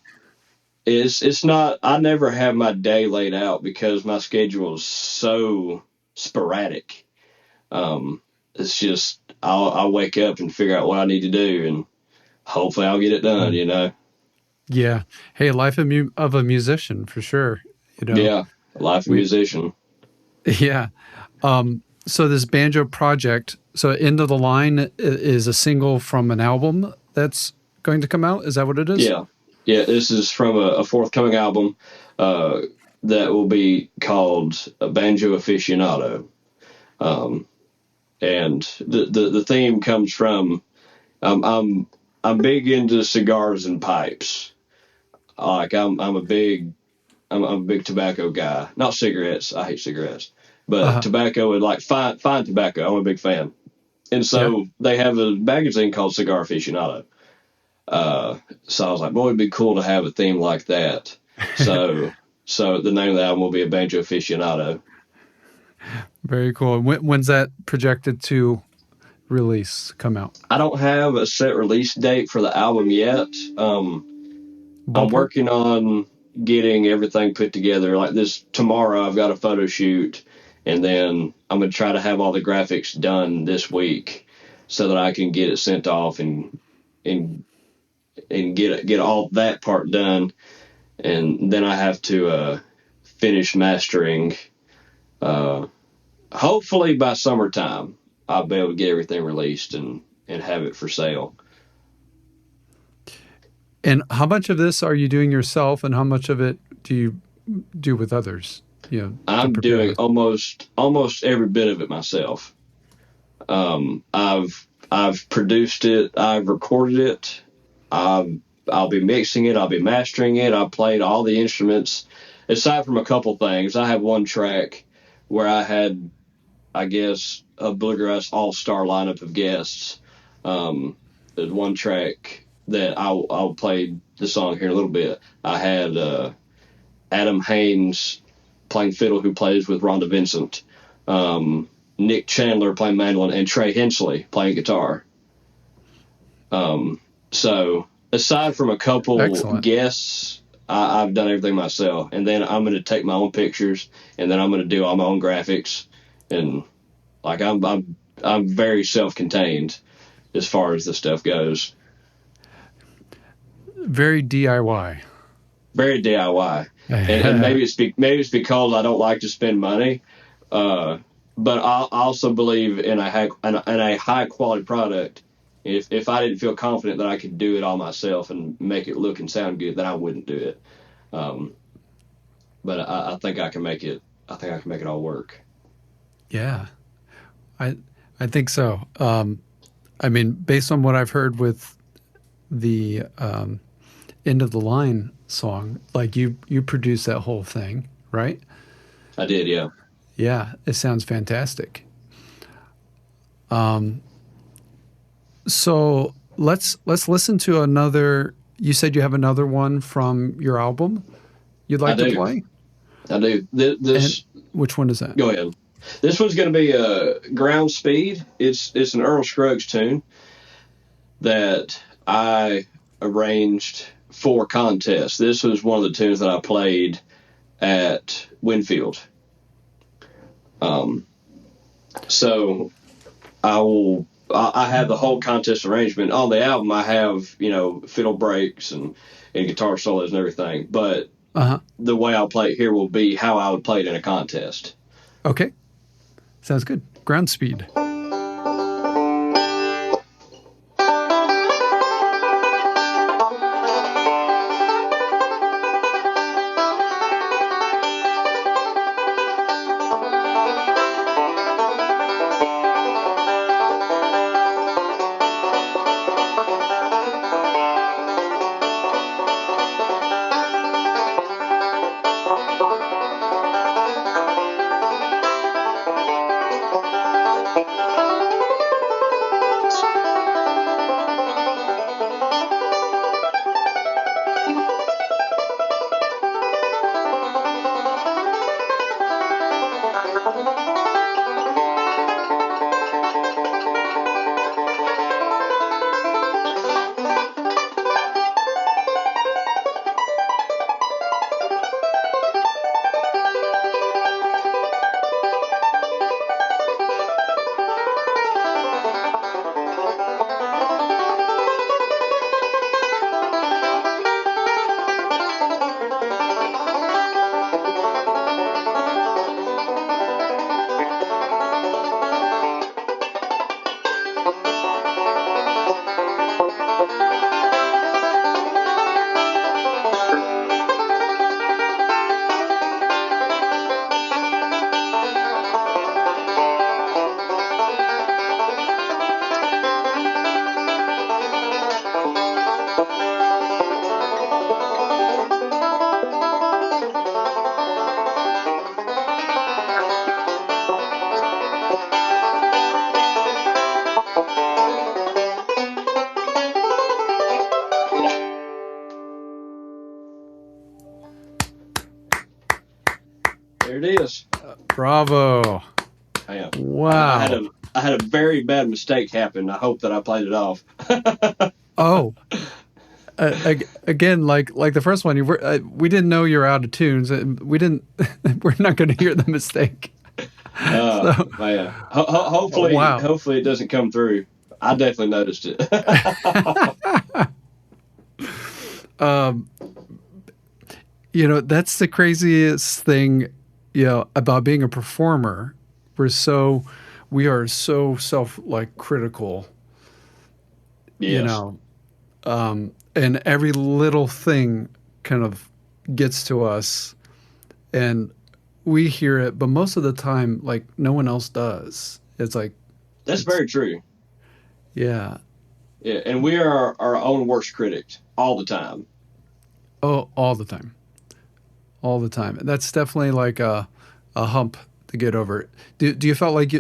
it's not, I never have my day laid out because my schedule is so sporadic. It's just, I'll wake up and figure out what I need to do, and hopefully I'll get it done, Yeah. Hey, life of a musician, for sure. Yeah, life of a musician. Yeah. So this banjo project, so End of the Line is a single from an album that's going to come out? Is that what it is? Yeah. Yeah, this is from a forthcoming album that will be called Banjo Aficionado. And the theme comes from, I'm big into cigars and pipes. Like, I'm a big tobacco guy. Not cigarettes. I hate cigarettes. But tobacco, and like fine tobacco, I'm a big fan. And so they have a magazine called Cigar Aficionado. So I was like, boy, it'd be cool to have a theme like that. So the name of the album will be a Banjo Aficionado. Very cool. When's that projected to come out? I don't have a set release date for the album yet. I'm working on getting everything put together. Like this tomorrow, I've got a photo shoot, and then I'm going to try to have all the graphics done this week so that I can get it sent off and get all that part done. And then I have to finish mastering. Hopefully by summertime, I'll be able to get everything released and have it for sale. And how much of this are you doing yourself, and how much of it do you do with others? I'm doing almost every bit of it myself. I've produced it. I've recorded it. I'll be mixing it. I'll be mastering it. I played all the instruments, aside from a couple things. I have one track where I had, I guess, a Bluegrass all-star lineup of guests. There's one track that I'll play the song here in a little bit. I had Adam Haynes playing fiddle, who plays with Rhonda Vincent, Nick Chandler playing mandolin, and Trey Hensley playing guitar. So aside from a couple guests, I've done everything myself. And then I'm going to take my own pictures, and then I'm going to do all my own graphics. And like, I'm very self-contained as far as this stuff goes. Very DIY. Very DIY. And maybe it's because I don't like to spend money. But I also believe in a high quality product. If I didn't feel confident that I could do it all myself and make it look and sound good, then I wouldn't do it. But I think I can make it. I think I can make it all work. Yeah, I think so. I mean, based on what I've heard with the End of the Line song, like you produced that whole thing, right? I did, yeah. Yeah, it sounds fantastic. So let's listen to another. You said you have another one from your album you'd like to play? I do. This which one is that? Go ahead. This one's going to be Ground Speed. It's an Earl Scruggs tune that I arranged for contest. This was one of the tunes that I played at Winfield. So I have the whole contest arrangement on the album. I have, fiddle breaks and guitar solos and everything, but the way I'll play it here will be how I would play it in a contest. Okay. Sounds good. Ground Speed. There it is. Bravo. Yeah. Wow. I had a very bad mistake happen. I hope that I played it off. Oh. Again, like the first one, we didn't know you're out of tunes. We're not going to hear the mistake. Yeah. Hopefully it doesn't come through. I definitely noticed it. That's the craziest thing, about being a performer. We are so critical. Yes. And every little thing kind of gets to us, and we hear it, but most of the time, like, no one else does. It's like that's very true. Yeah. Yeah, and we are our own worst critic all the time. Oh, all the time. All the time. That's definitely like a hump to get over. Do you feel like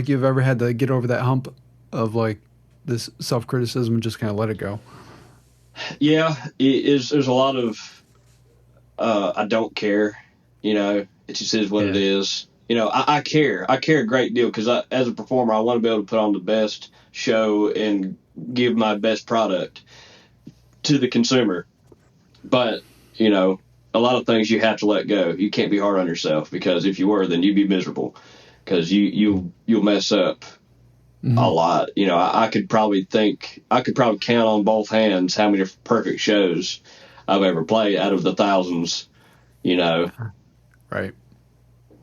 you've ever had to get over that hump of like this self-criticism and just kind of let it go? Yeah, there's a lot of I don't care, it just is what it is. I care a great deal because as a performer, I want to be able to put on the best show and give my best product to the consumer. But, a lot of things you have to let go. You can't be hard on yourself, because if you were, then you'd be miserable, because you'll mess up a lot. You know, I could probably count on both hands how many perfect shows I've ever played out of the thousands. You know, Right.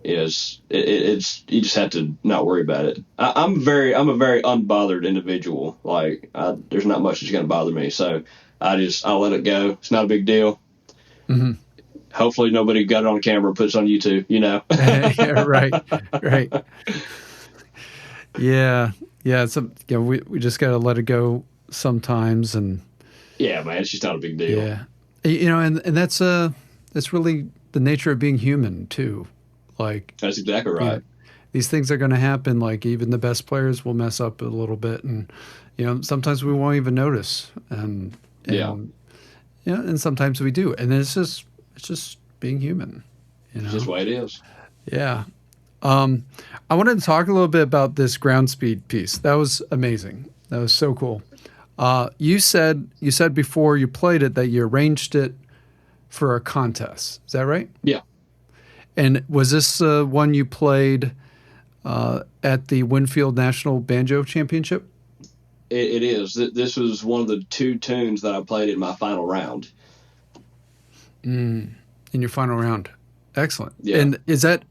it's you just have to not worry about it. I'm a very unbothered individual. Like there's not much that's going to bother me, so I let it go. It's not a big deal. Mm-hmm. Hopefully nobody got it on camera and puts it on YouTube. You know. Yeah, right. Yeah. So we just got to let it go sometimes, and yeah, man, it's just not a big deal. Yeah, you know, and that's really the nature of being human too. Like that's exactly right. You know, these things are going to happen. Like even the best players will mess up a little bit, and you know sometimes we won't even notice. And and sometimes we do. And it's just being human. You know, it's just the way it is. Yeah. I wanted to talk a little bit about this ground speed piece. That was amazing. That was so cool. You said before you played it that you arranged it for a contest. Is that right? Yeah. And was this one you played at the Winfield National Banjo Championship? It is. This was one of the 2 tunes that I played in my final round. In your final round. Excellent. Yeah. And is that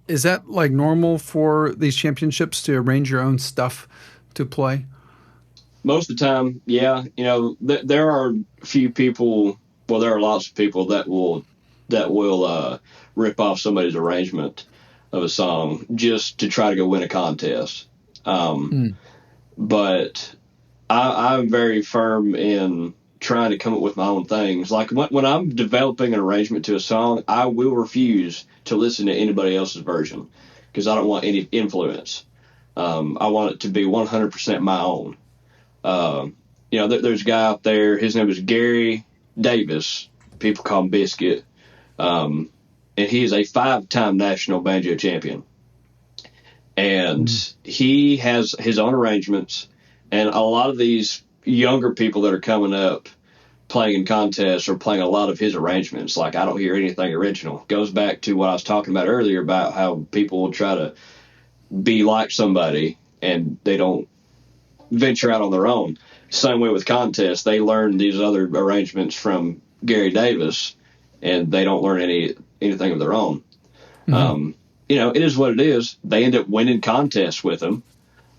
like normal for these championships to arrange your own stuff to play? Most of the time, yeah. You know, there are a few people. Well, there are lots of people that will rip off somebody's arrangement of a song just to try to go win a contest. But I'm very firm in trying to come up with my own things. Like when I'm developing an arrangement to a song, I will refuse to listen to anybody else's version because I don't want any influence. I want it to be 100% my own. You know, there's a guy out there, his name is Gary Davis. People call him Biscuit. And he is a 5-time national banjo champion. And he has his own arrangements. And a lot of these younger people that are coming up playing in contests are playing a lot of his arrangements. Like, I don't hear anything original. Goes back to what I was talking about earlier about how people will try to be like somebody and they don't venture out on their own. Same way with contests. They learn these other arrangements from Gary Davis and they don't learn anything of their own. You know, it is what it is. They end up winning contests with them.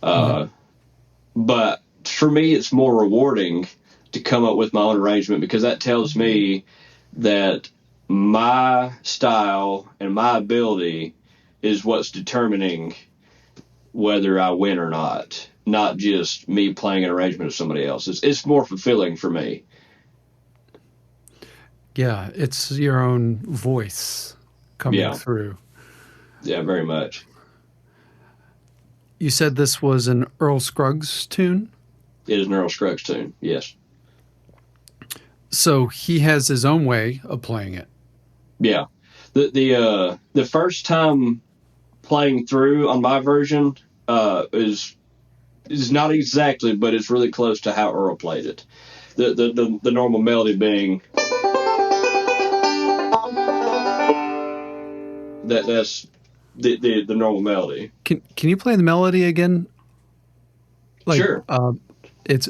But for me, it's more rewarding to come up with my own arrangement because that tells me that my style and my ability is what's determining whether I win or not just me playing an arrangement of somebody else. It's more fulfilling for me. Yeah, it's your own voice coming through. Yeah, very much. You said this was an Earl Scruggs tune? It is an Earl Scruggs tune, yes. So he has his own way of playing it. Yeah. The first time playing through on my version is not exactly, but it's really close to how Earl played it. The normal melody being that's the normal melody. Can you play the melody again? Like, sure. It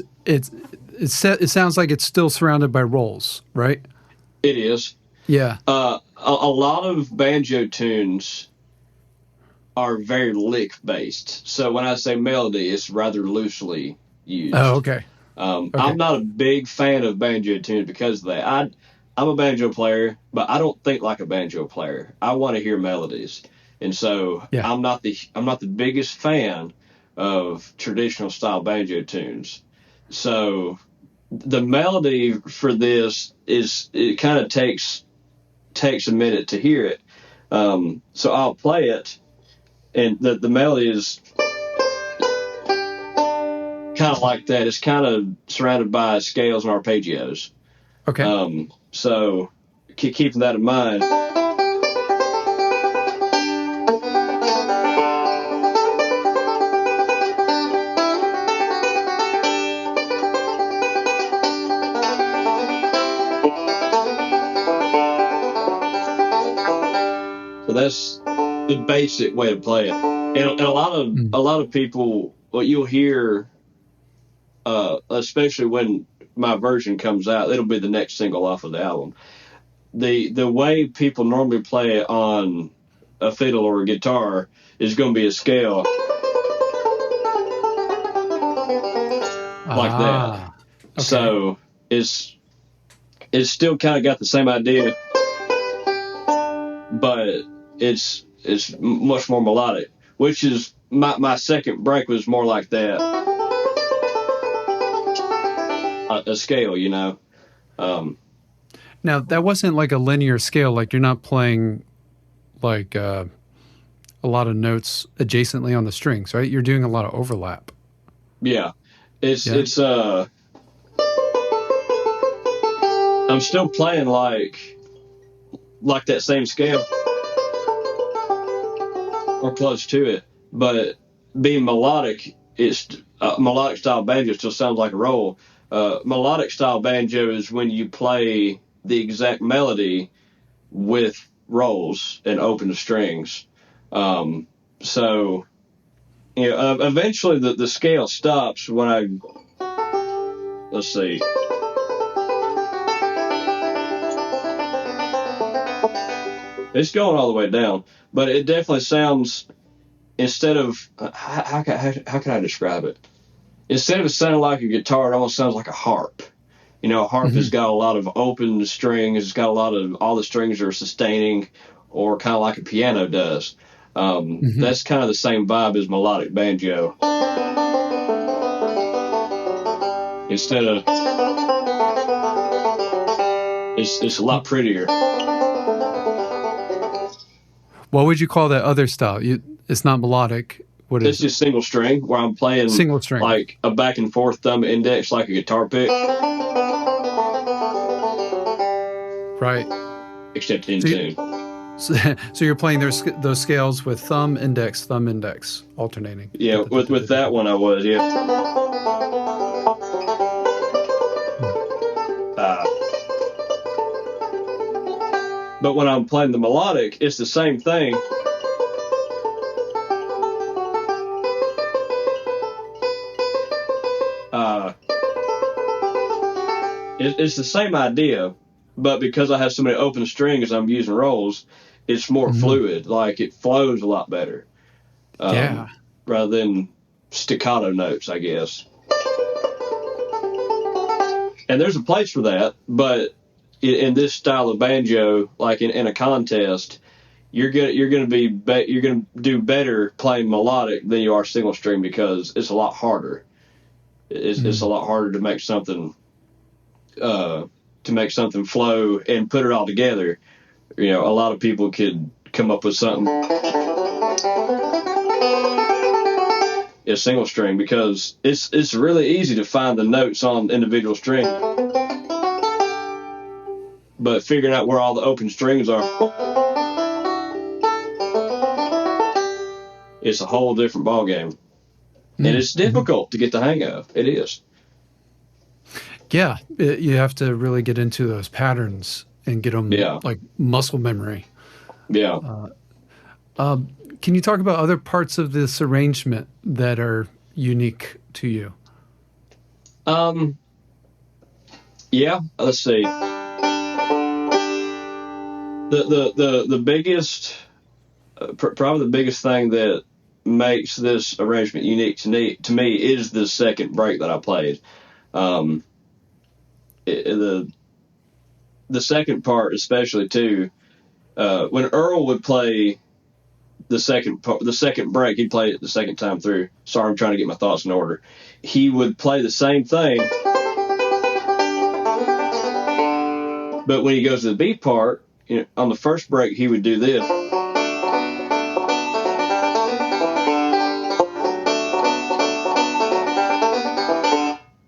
sounds like it's still surrounded by rolls, right? It is. Yeah. A lot of banjo tunes are very lick based. So when I say melody, it's rather loosely used. Oh, okay. I'm not a big fan of banjo tunes because of that. I'm a banjo player, but I don't think like a banjo player. I want to hear melodies. And so I'm not the biggest fan of traditional style banjo tunes. So the melody for this it kind of takes a minute to hear it. So I'll play it, and the melody is kind of like that. It's kind of surrounded by scales and arpeggios. Okay. So keeping that in mind. So that's the basic way to play it. And a lot of people what you'll hear, especially when my version comes out, it'll be the next single off of the album. The way people normally play it on a fiddle or a guitar is going to be a scale like that. Okay. So it's still kind of got the same idea, but it's much more melodic, which is my second break was more like that, a scale, you know. Now that wasn't like a linear scale, like you're not playing like a lot of notes adjacently on the strings, right? You're doing a lot of overlap. Yeah. It's I'm still playing like that same scale or close to it, but being melodic, it's melodic style banjo still sounds like a roll. Melodic style banjo is when you play the exact melody with rolls and open strings. So, you know, eventually the scale stops when let's see. It's going all the way down, but it definitely sounds, instead of, how can I describe it? Instead of it sounding like a guitar, it almost sounds like a harp. You know, a harp has got a lot of open strings. It's got all the strings are sustaining, or kind of like a piano does. That's kind of the same vibe as melodic banjo. Instead of, it's a lot prettier. What would you call that other style? It's not melodic. What is it? It's just single string, where I'm playing single string, like a back and forth thumb index, like a guitar pick. Right. Except in tune. So you're playing those scales with thumb, index, alternating. Yeah, with that one I was, yeah. But when I'm playing the melodic, it's the same thing. It's the same idea, but because I have so many open strings, I'm using rolls, it's more fluid. Like, it flows a lot better. Rather than staccato notes, I guess. And there's a place for that, but in this style of banjo, like in a contest, you're gonna do better playing melodic than you are single string, because it's a lot harder. It's a lot harder to make something flow and put it all together. You know, a lot of people could come up with something single string, because it's really easy to find the notes on individual strings, but figuring out where all the open strings are, it's a whole different ballgame. And it's difficult to get the hang of. It is. Yeah, you have to really get into those patterns and get them like muscle memory. Yeah. Can you talk about other parts of this arrangement that are unique to you? Yeah. Let's see. The biggest, probably the biggest thing that makes this arrangement unique to me is the second break that I played. The second part, especially too, when Earl would play the second break, he'd play it the second time through. Sorry, I'm trying to get my thoughts in order. He would play the same thing, but when he goes to the beat part, you know, on the first break, he would do this.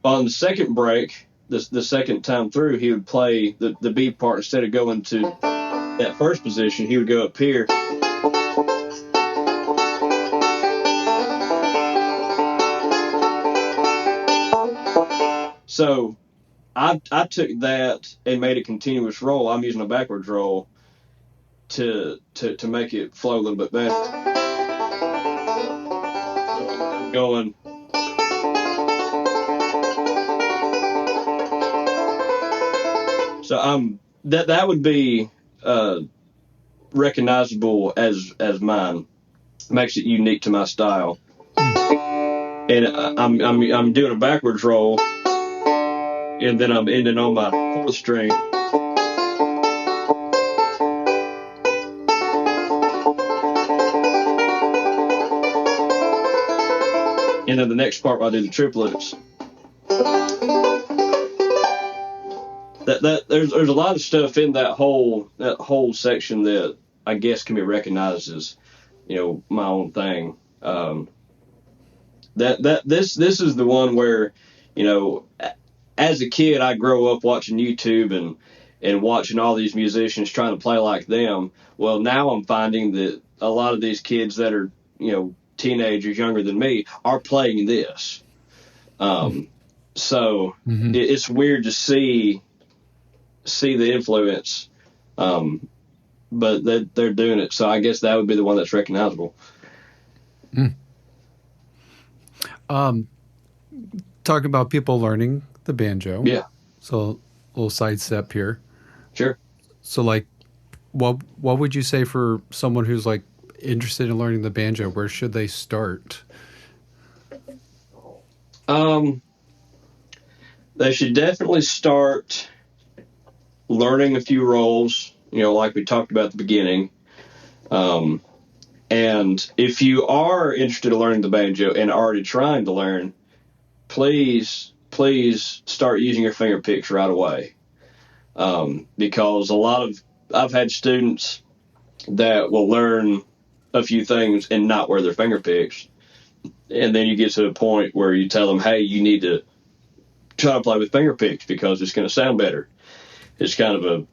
On the second break, the second time through, he would play the beat part. Instead of going to that first position, he would go up here. So I took that and made a continuous roll. I'm using a backwards roll to make it flow a little bit better. I'm going So that would be recognizable as mine. Makes it unique to my style. And I'm doing a backwards roll, and then I'm ending on my fourth string. And then the next part, I do the triplets. There's a lot of stuff in that whole section that I guess can be recognized as, my own thing. This is the one where, as a kid, I grow up watching YouTube and watching all these musicians trying to play like them. Well, now I'm finding that a lot of these kids that are, teenagers younger than me are playing this. So it's weird to see the influence, but they're doing it. So I guess that would be the one that's recognizable. Talk about people learning the banjo. Yeah. So a little sidestep here. Sure. So like, what would you say for someone who's like interested in learning the banjo? Where should they start? They should definitely start learning a few rolls, like we talked about at the beginning. And if you are interested in learning the banjo and already trying to learn, please start using your finger picks right away. Because I've had students that will learn a few things and not wear their finger picks. And then you get to a point where you tell them, hey, you need to try to play with finger picks because it's going to sound better. It's kind of a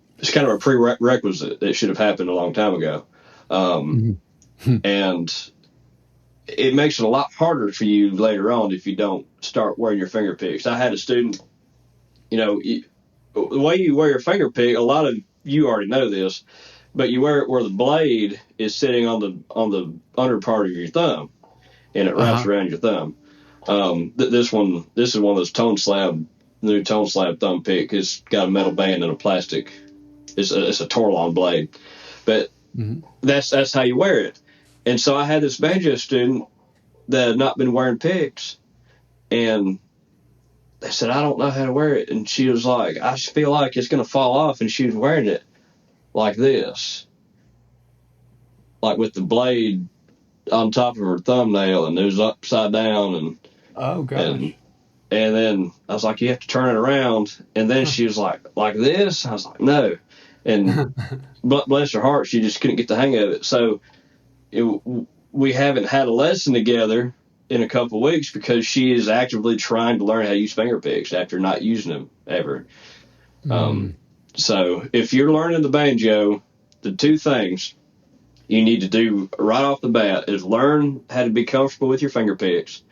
prerequisite that should have happened a long time ago. And it makes it a lot harder for you later on if you don't start wearing your finger picks. I had a student, the way you wear your finger pick, a lot of you already know this, but you wear it where the blade is sitting on the under part of your thumb, and it wraps around your thumb. This is one of those new ToneSlab thumb pick. It's got a metal band and a plastic. It's a Torlon blade, but that's how you wear it. And so I had this banjo student that had not been wearing picks, and they said, I don't know how to wear it. And she was like, I just feel like it's going to fall off. And she was wearing it like this, like with the blade on top of her thumbnail, and it was upside down. And oh gosh. And then I was like, you have to turn it around. And then she was like this. I was like, no. And bless her heart, she just couldn't get the hang of it. So we haven't had a lesson together in a couple of weeks because she is actively trying to learn how to use finger picks after not using them ever. So if you're learning the banjo, the two things you need to do right off the bat is learn how to be comfortable with your finger picks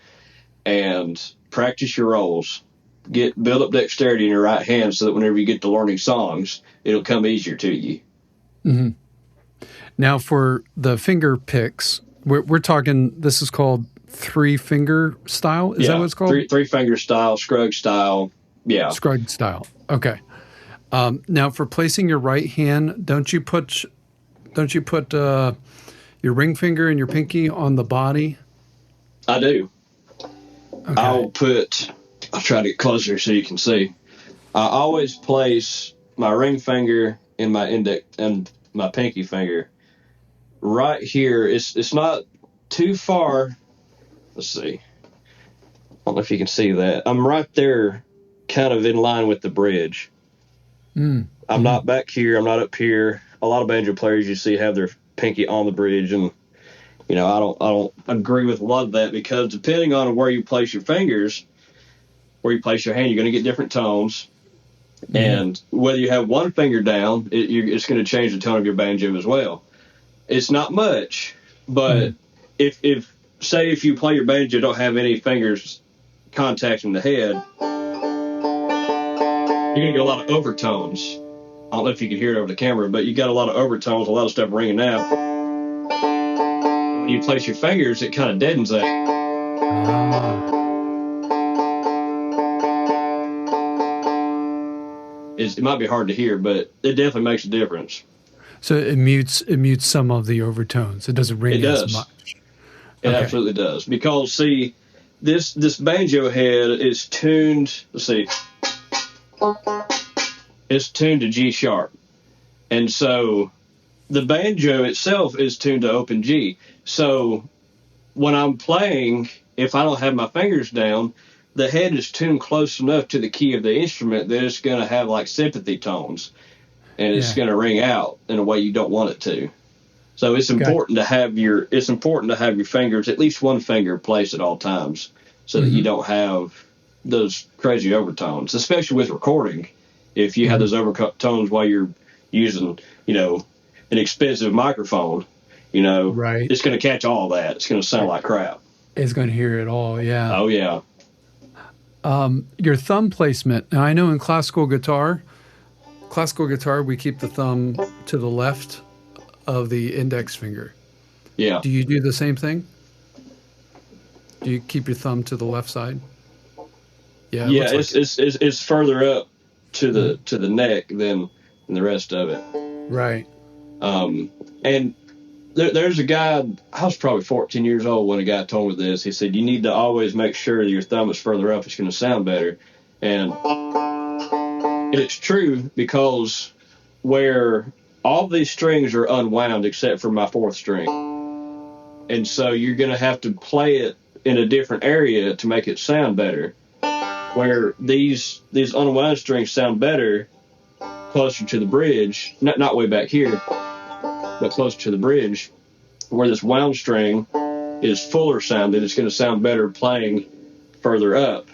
and practice your rolls. Build up dexterity in your right hand so that whenever you get to learning songs, it'll come easier to you. Now for the finger picks, we're talking, this is called 3-finger style? Is that what it's called? Three-finger style, scrug style. Yeah. Scrug style. Okay. Now for placing your right hand, don't you put your ring finger and your pinky on the body? I do. Okay. I'll try to get closer so you can see. I always place my ring finger and my index and my pinky finger right here. It's not too far. Let's see. I don't know if you can see that. I'm right there, kind of in line with the bridge. I'm not back here. I'm not up here. A lot of banjo players you see have their pinky on the bridge, and I don't agree with a lot of that because depending on where you place your fingers, where you place your hand, you're going to get different tones. And whether you have one finger down, it's going to change the tone of your banjo as well. It's not much, but if you play your banjo, don't have any fingers contacting the head, you're going to get a lot of overtones. I don't know if you can hear it over the camera, but you got a lot of overtones, a lot of stuff ringing out. When you place your fingers, it kind of deadens that. it might be hard to hear, but it definitely makes a difference. So it mutes some of the overtones. It doesn't ring as much. It absolutely does. Because, see, this banjo head is tuned, let's see, it's tuned to G sharp. And so the banjo itself is tuned to open G. So when I'm playing, if I don't have my fingers down, the head is tuned close enough to the key of the instrument that it's going to have like sympathy tones, and it's going to ring out in a way you don't want it to. So it's important to have your fingers, at least one finger, placed at all times, so that you don't have those crazy overtones, especially with recording. If you have those overtones while you're using, an expensive microphone, it's going to catch all that. It's going to sound like crap. It's going to hear it all, yeah. Oh, yeah. Your thumb placement. Now, I know in classical guitar, we keep the thumb to the left of the index finger. Yeah. Do you do the same thing? Do you keep your thumb to the left side? Yeah. Yeah, it's further up to the neck than the rest of it. Right. And there's a guy, I was probably 14 years old when a guy told me this. He said, you need to always make sure that your thumb is further up. It's going to sound better. And it's true, because where all these strings are unwound except for my fourth string. And so you're going to have to play it in a different area to make it sound better. Where these unwound strings sound better closer to the bridge, not way back here, but closer to the bridge, where this wound string is fuller sounding. It's going to sound better playing further up.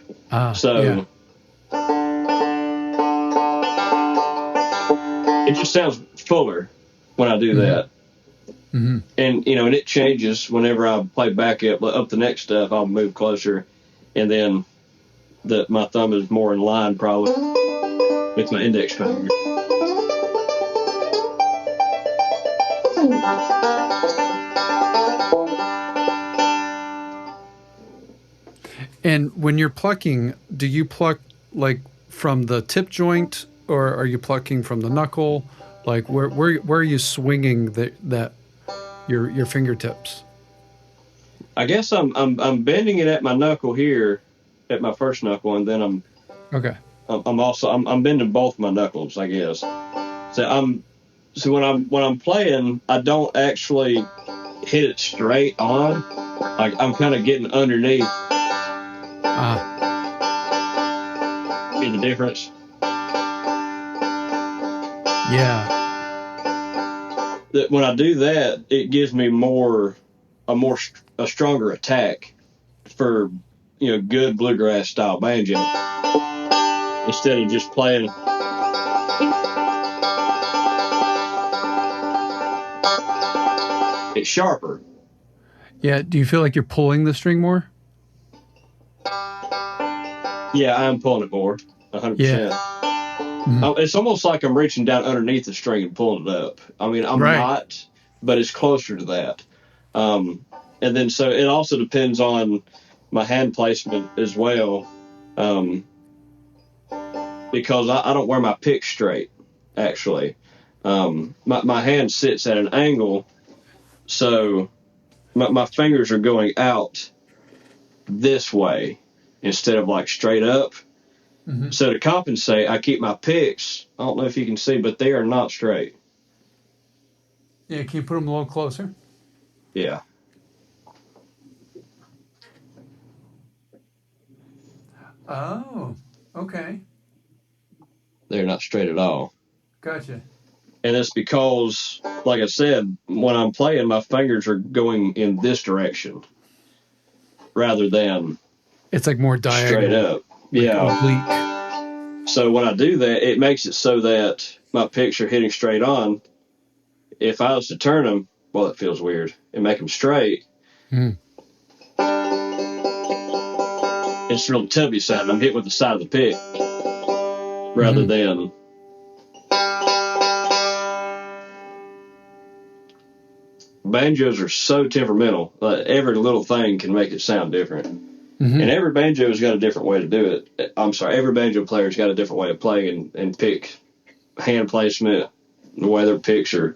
It just sounds fuller when I do that. Mm-hmm. And, and it changes whenever I play back up the next stuff. I'll move closer, and then my thumb is more in line probably with my index finger. And when you're plucking, do you pluck like from the tip joint, or are you plucking from the knuckle? Like where are you swinging your fingertips? I guess I'm bending it at my knuckle here, at my first knuckle, and then I'm bending both my knuckles, I guess. So when I'm playing, I don't actually hit it straight on. Like I'm kind of getting underneath. See the difference? Yeah. When I do that, it gives me a stronger attack for good bluegrass style banjo, instead of just playing. It's sharper. Yeah. Do you feel like you're pulling the string more? Yeah, I am pulling it more, 100%. Yeah. Mm-hmm. It's almost like I'm reaching down underneath the string and pulling it up. I mean, I'm not, but it's closer to that. And then so it also depends on my hand placement as well, because I don't wear my pick straight, actually. My hand sits at an angle, so my fingers are going out this way instead of like straight up. Mm-hmm. So to compensate, I keep my picks, I don't know if you can see, but they are not straight. Yeah, can you put them a little closer? Yeah. Oh, okay. They're not straight at all. Gotcha. And it's because, like I said, when I'm playing, my fingers are going in this direction rather than it's like more diagonal. Straight up. Like yeah. Oblique. So when I do that, it makes it so that my picks are hitting straight on. If I was to turn them, well, it feels weird, and make them straight, it's real tubby sound. I'm hit with the side of the pick rather than. Banjos are so temperamental. Every little thing can make it sound different. And every banjo's got a different way to do it. I'm sorry, every banjo player's got a different way of playing and pick hand placement, the way their picks are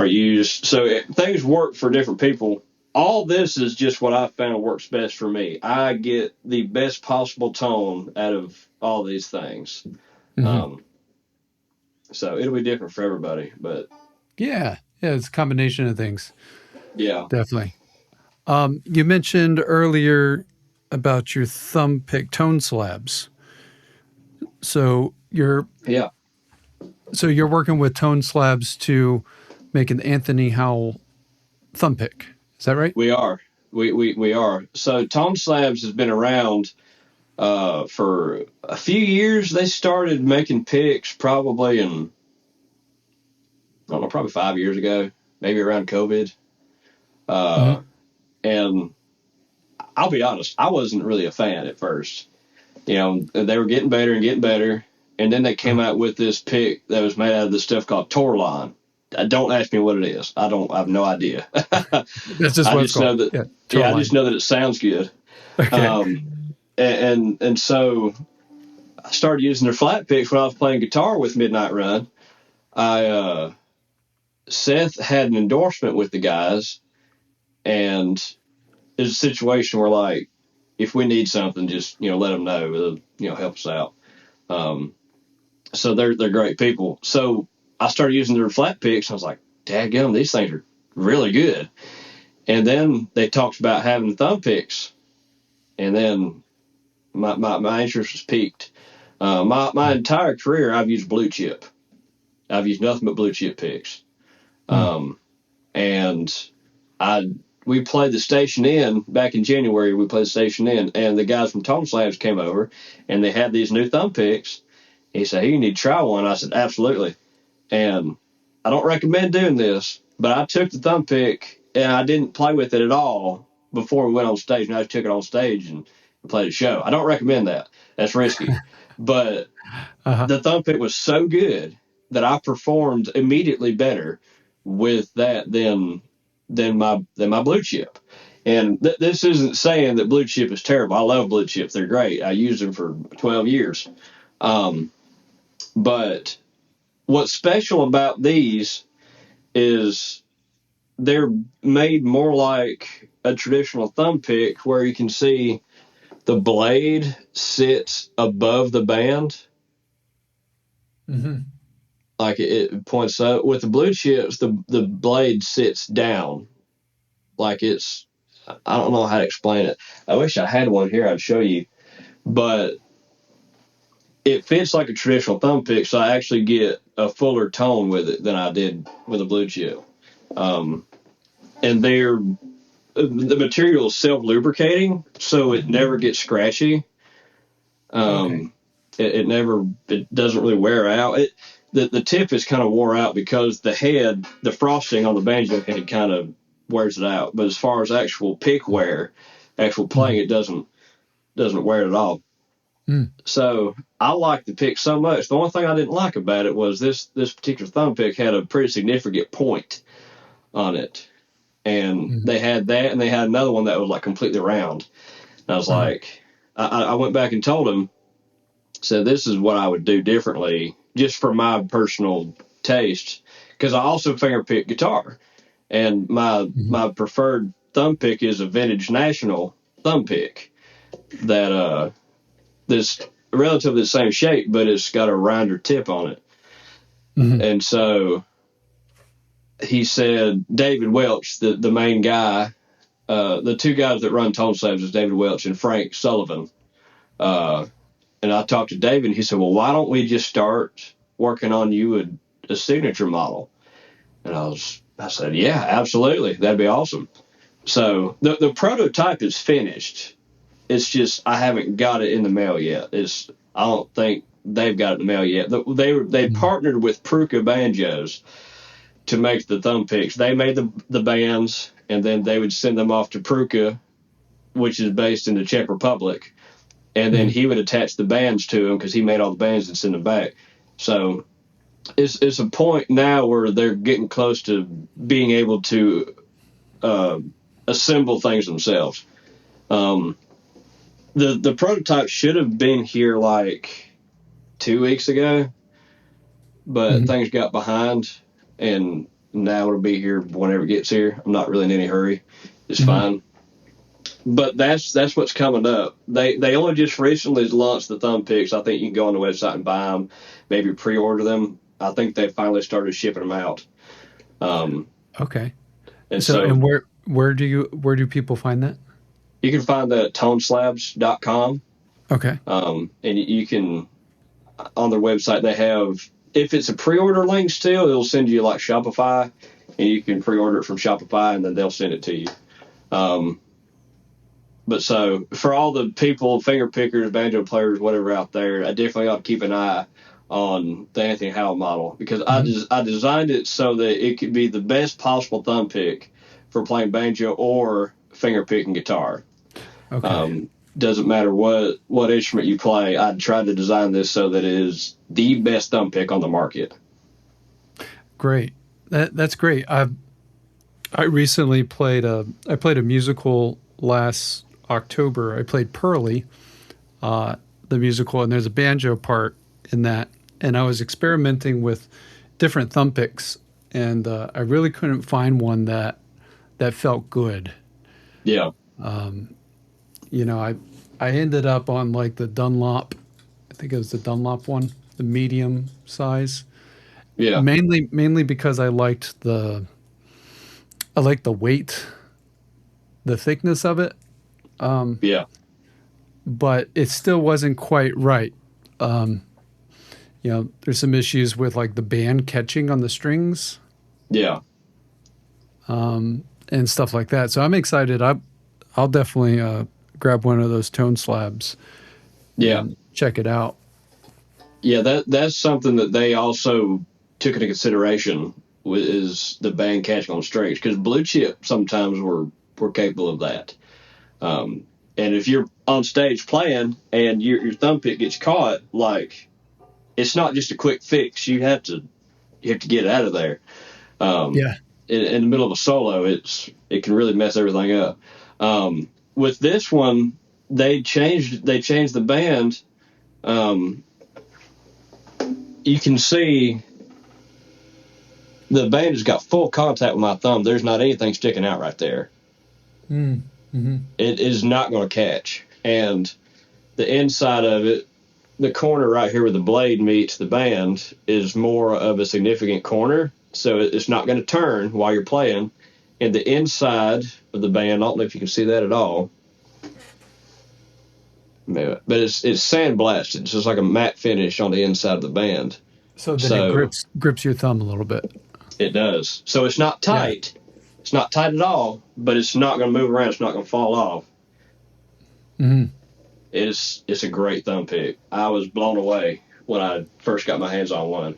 used. So things work for different people. All this is just what I found works best for me. I get the best possible tone out of all these things. So it'll be different for everybody, but yeah, it's a combination of things. Yeah, Definitely. You mentioned earlier about your thumb pick ToneSlabs. So you're working with ToneSlabs to make an Anthony Howell thumb pick. Is that right? we are. We are. So ToneSlabs has been around for a few years. They started making picks probably in, I don't know, probably 5 years ago, maybe around COVID. And I'll be honest, I wasn't really a fan at first. You know, they were getting better and getting better. And then they came out with this pick that was made out of this stuff called Torline. Don't ask me what it is. I have no idea. That's just what it's called. I just know that it sounds good. Okay. And so I started using their flat picks when I was playing guitar with Midnight Run. Seth had an endorsement with the guys, and it's a situation where, like, if we need something, just, let them know. They'll, help us out. So they're great people. So I started using their flat picks. I was like, dadgum, these things are really good. And then they talked about having thumb picks. And then my interest was piqued. My entire career, I've used blue chip. I've used nothing but blue chip picks. And we played the Station Inn back in January. We played the Station Inn, and the guys from ToneSlabs came over, and they had these new thumb picks. He said, "Hey, you need to try one." I said, "Absolutely." And I don't recommend doing this, but I took the thumb pick, and I didn't play with it at all before we went on stage. And I just took it on stage and played a show. I don't recommend that. That's risky. But the thumb pick was so good that I performed immediately better with that than my blue chip. And this isn't saying that blue chip is terrible. I love blue chip. They're great. I used them for 12 years. But what's special about these is they're made more like a traditional thumb pick, where you can see the blade sits above the band. Like it points up. With the blue chips, the blade sits down. Like it's, I don't know how to explain it. I wish I had one here. I'd show you. But it fits like a traditional thumb pick, so I actually get a fuller tone with it than I did with a blue chip. And the material is self-lubricating, so it never gets scratchy. It doesn't really wear out. The tip is kind of wore out because the frosting on the banjo head kind of wears it out. But as far as actual pick wear, actual playing, it doesn't wear it at all. So I like the pick so much. The only thing I didn't like about it was this particular thumb pick had a pretty significant point on it. And they had that, and they had another one that was like completely round. And I was like, I went back and told him, said, this is what I would do differently, just for my personal taste. Because I also fingerpick guitar. And my preferred thumb pick is a vintage National thumb pick that that's relatively the same shape, but it's got a rounder tip on it. And so he said, David Welch, the main guy, the two guys that run ToneSlabs is David Welch and Frank Sullivan. And I talked to David, and he said, well, why don't we just start working on you a signature model? And I said, yeah, absolutely. That'd be awesome. So the prototype is finished. It's just I haven't got it in the mail yet. I don't think they've got it in the mail yet. They partnered with Pruka Banjos to make the thumb picks. They made the bands, and then they would send them off to Pruka, which is based in the Czech Republic, and then he would attach the bands to them because he made all the bands and send them back. So it's a point now where they're getting close to being able to assemble things themselves. The prototype should have been here like 2 weeks ago, but things got behind, and now it'll be here whenever it gets here. I'm not really in any hurry. It's fine. But that's what's coming up. They only just recently launched the thumb picks. I think you can go on the website and buy them, maybe pre-order them. I think they finally started shipping them out. Okay. And and where do people find that? You can find that at ToneSlabs.com. Okay. And you can, on their website, they have, if it's a pre-order link still, it'll send you like Shopify, and you can pre-order it from Shopify, and then they'll send it to you. But so for all the people, finger pickers, banjo players, whatever out there, I definitely ought to keep an eye on the Anthony Howell model, because I designed it so that it could be the best possible thumb pick for playing banjo or finger picking guitar. Okay. Doesn't matter what instrument you play. I tried to design this so that it is the best thumb pick on the market. Great. That's great. I recently played a musical last October. I played Pearly, the musical, and there's a banjo part in that. And I was experimenting with different thumb picks, and I really couldn't find one that felt good. Yeah. I ended up on like the Dunlop. I think it was the Dunlop one, the medium size. Yeah. Mainly because I liked the weight, the thickness of it. Yeah. But it still wasn't quite right. There's some issues with like the band catching on the strings. Yeah. And stuff like that. So I'm excited. I'll definitely grab one of those ToneSlabs. Yeah. Check it out. Yeah, that's something that they also took into consideration, is the band catching on strings, because Blue Chip sometimes were capable of that. And if you're on stage playing and your thumb pick gets caught, like, it's not just a quick fix. You have to get out of there. Yeah. In the middle of a solo, it can really mess everything up. With this one, they changed the band. You can see the band has got full contact with my thumb. There's not anything sticking out right there. Mm-hmm. It is not going to catch. And the inside of it, the corner right here where the blade meets the band, is more of a significant corner. So it's not going to turn while you're playing. And the inside of the band, I don't know if you can see that at all, but it's sandblasted. So it's like a matte finish on the inside of the band. So then it grips your thumb a little bit. It does. So it's not tight. Yeah. It's not tight at all, but it's not going to move around. It's not going to fall off. Mm-hmm. It's a great thumb pick. I was blown away when I first got my hands on one.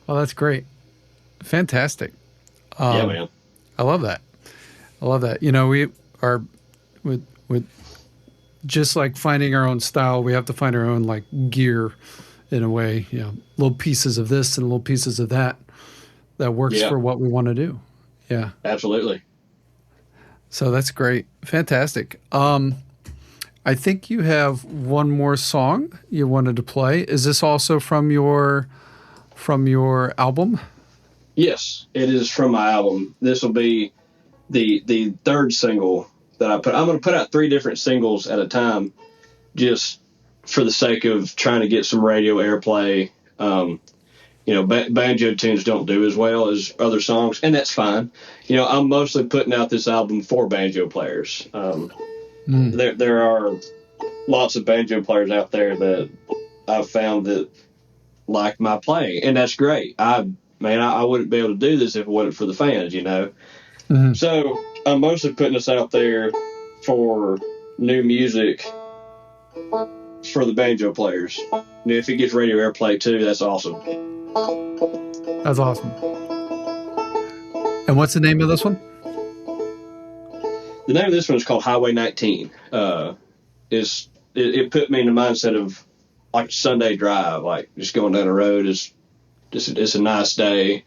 Oh, that's great. Fantastic. Yeah, man. I love that. We are with just like finding our own style. We have to find our own like gear in a way, little pieces of this and little pieces of that works for what we want to do. Yeah. Absolutely. So that's great. Fantastic. I think you have one more song you wanted to play. Is this also from your album? Yes, it is from my album. This will be the third single that I put. I'm going to put out 3 different singles at a time, just for the sake of trying to get some radio airplay. Banjo tunes don't do as well as other songs, and that's fine. I'm mostly putting out this album for banjo players. There are lots of banjo players out there that I've found that like my playing, and that's great. I wouldn't be able to do this if it wasn't for the fans, Mm-hmm. So I'm mostly putting this out there for new music for the banjo players. If it gets radio airplay too, that's awesome. That's awesome. And what's the name of this one? The name of this one is called Highway 19. It put me in the mindset of like a Sunday drive, like just going down the road. It's a nice day,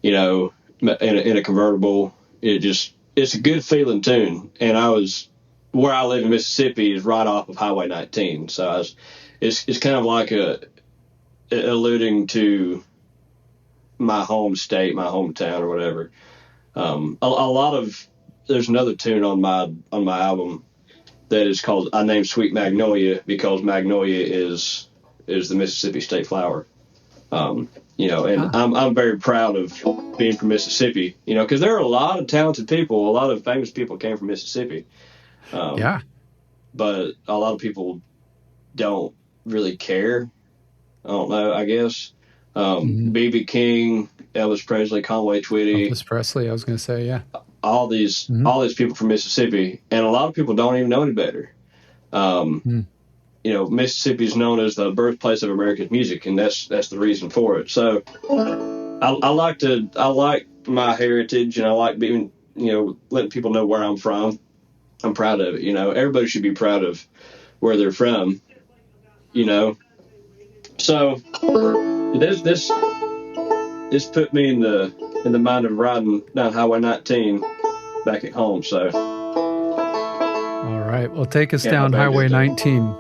in a convertible. It's a good feeling tune. And I was where I live in Mississippi is right off of Highway 19. So it's kind of like alluding to my home state, my hometown, or whatever. A lot of there's another tune on my album that is called I named Sweet Magnolia because magnolia is the Mississippi state flower. And I'm very proud of being from Mississippi, because there are a lot of talented people, a lot of famous people came from Mississippi. Yeah. But a lot of people don't really care. I don't know, I guess. B.B. King, Elvis Presley, Conway Twitty. Elvis Presley, I was going to say, yeah. All these people from Mississippi, and a lot of people don't even know any better. Mississippi is known as the birthplace of American music, and that's the reason for it. So I like my heritage, and I like being, letting people know where I'm from. I'm proud of it. Everybody should be proud of where they're from. So this put me in the mind of riding down Highway 19 back at home. So all right, well, take us down Highway 19.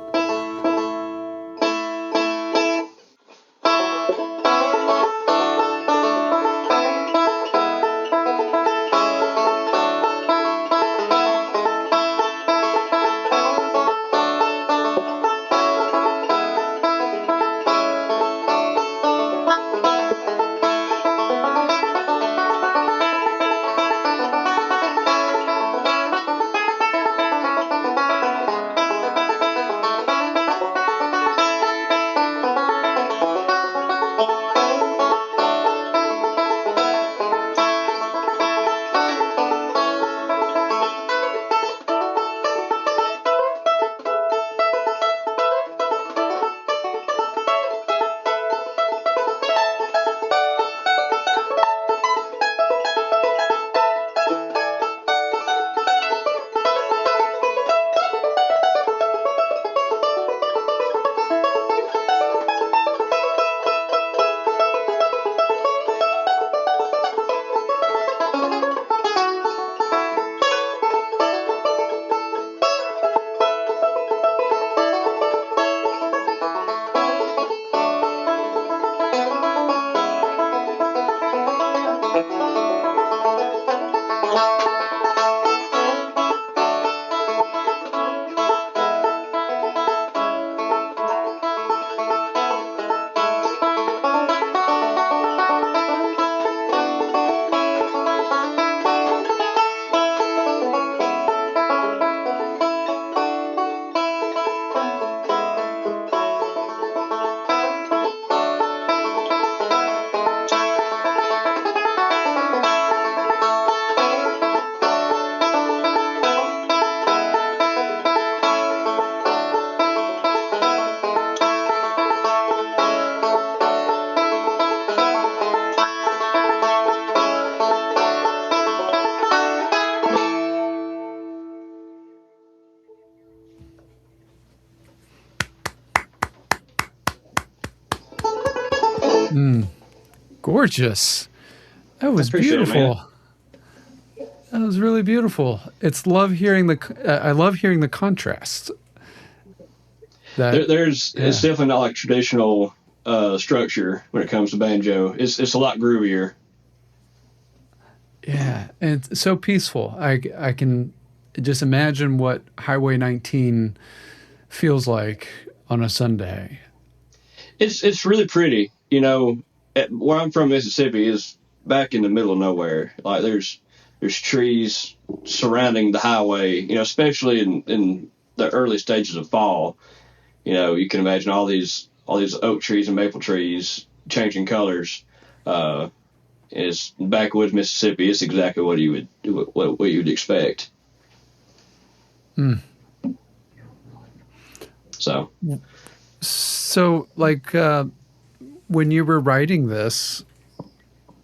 Gorgeous. That was beautiful. That was really beautiful. I love hearing the contrast. It's definitely not like traditional structure when it comes to banjo. It's a lot groovier. Yeah, and it's so peaceful. I can just imagine what Highway 19 feels like on a Sunday. It's really pretty. Where I'm from, Mississippi, is back in the middle of nowhere. Like there's trees surrounding the highway. Especially in the early stages of fall. You can imagine all these oak trees and maple trees changing colors. It's backwoods Mississippi. It's exactly what you would expect. So like when you were writing this,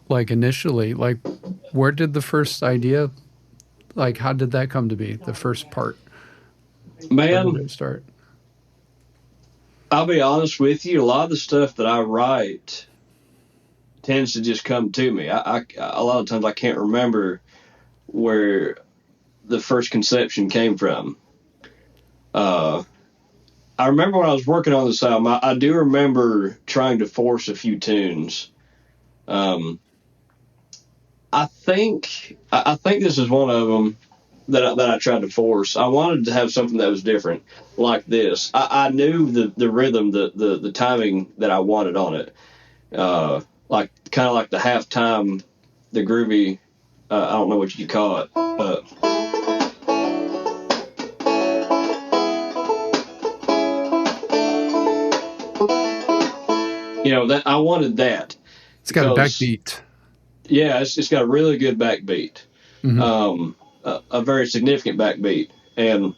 like initially, like where did the first idea, like how did that come to be? The first part. Man, where did it start? I'll be honest with you. A lot of the stuff that I write tends to just come to me. A lot of times I can't remember where the first conception came from. Uh, I remember when I was working on this album, I do remember trying to force a few tunes. I think this is one of them that I tried to force. I wanted to have something that was different, like this. I knew the rhythm, the timing that I wanted on it, like kind of like the halftime, the groovy. I don't know what you call it. That I wanted that. It's got a backbeat. Yeah, it's got a really good backbeat. Mm-hmm. A very significant backbeat. And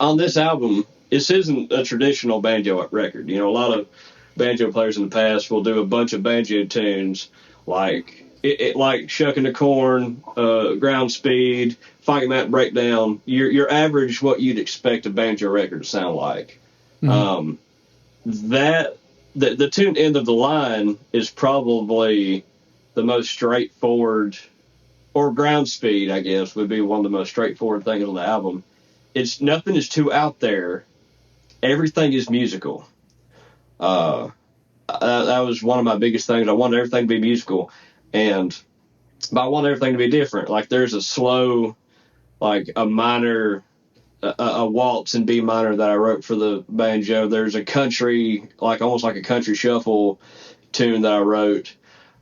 on this album, this isn't a traditional banjo record. A lot of banjo players in the past will do a bunch of banjo tunes like like Shucking the Corn, Ground Speed, Funky Mountain Breakdown. Your average, what you'd expect a banjo record to sound like. Mm-hmm. The tune End of the Line is probably the most straightforward, or Ground Speed, I guess, would be one of the most straightforward things on the album. Nothing is too out there. Everything is musical. That was one of my biggest things. I wanted everything to be musical, but I wanted everything to be different. Like there's a slow, like a minor, a waltz in B minor that I wrote for the banjo. There's a country, almost like a country shuffle tune that I wrote.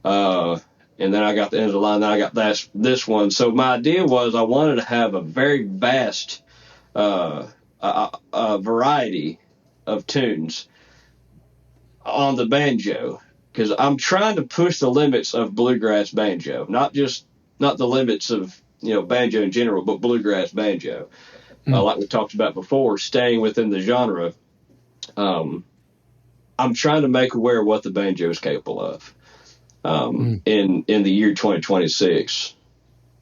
And then I got the End of the Line, then I got this one. So my idea was I wanted to have a very vast a variety of tunes on the banjo, because I'm trying to push the limits of bluegrass banjo, not the limits of banjo in general, but bluegrass banjo. Like we talked about before, staying within the genre. I'm trying to make aware of what the banjo is capable of. In the year 2026,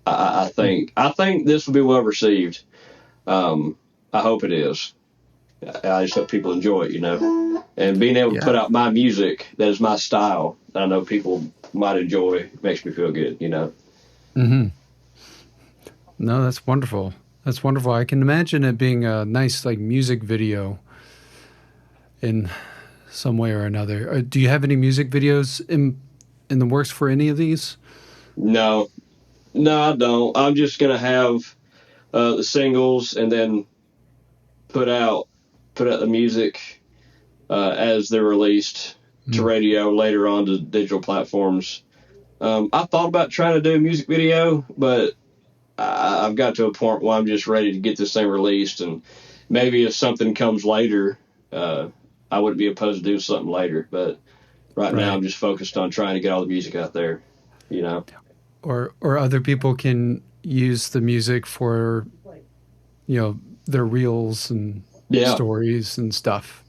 I think this will be well received. I hope it is. I just hope people enjoy it, and being able to put out my music that is my style that I know people might enjoy makes me feel good, Mm-hmm. No, that's wonderful. That's wonderful. I can imagine it being a nice music video in some way or another. Do you have any music videos in the works for any of these? No, I don't. I'm just gonna have the singles and then put out the music as they're released to radio, later on to digital platforms. I thought about trying to do a music video, but I've got to a point where I'm just ready to get this thing released, and maybe if something comes later, I wouldn't be opposed to do something later, but right now I'm just focused on trying to get all the music out there, Or other people can use the music for, their reels and stories and stuff.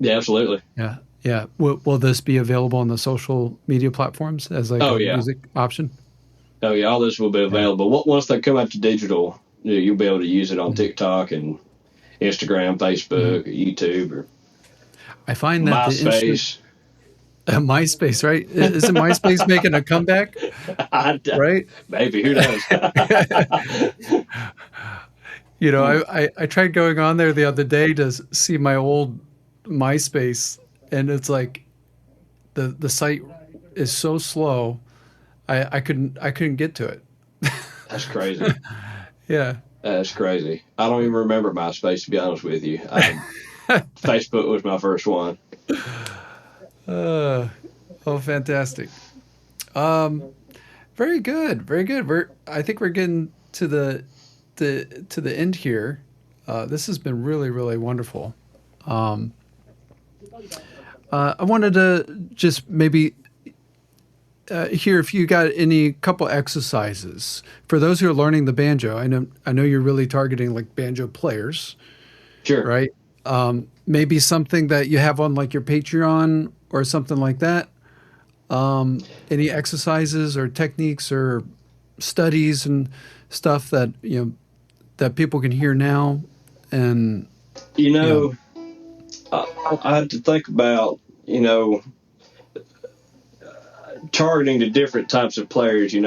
Yeah, absolutely. Yeah. Yeah. Will this be available on the social media platforms as a music option? Oh yeah, all this will be available. Once they come out to digital, you'll be able to use it on TikTok and Instagram, Facebook, YouTube, or I find that MySpace. MySpace, right? Isn't MySpace making a comeback? Right? Maybe, who knows? I tried going on there the other day to see my old MySpace, and it's like the site is so slow. I couldn't get to it. That's crazy. Yeah. That's crazy. I don't even remember MySpace, to be honest with you. Facebook was my first one. Oh, fantastic. Very good. Very good. I think we're getting to the end here. This has been really, really wonderful. I wanted to just maybe hear if you got any couple exercises for those who are learning the banjo. I know you're really targeting banjo players. Sure. Right. Maybe something that you have on your Patreon or something like that. Any exercises or techniques or studies and stuff that that people can hear now, and I had to think about targeting to different types of players. As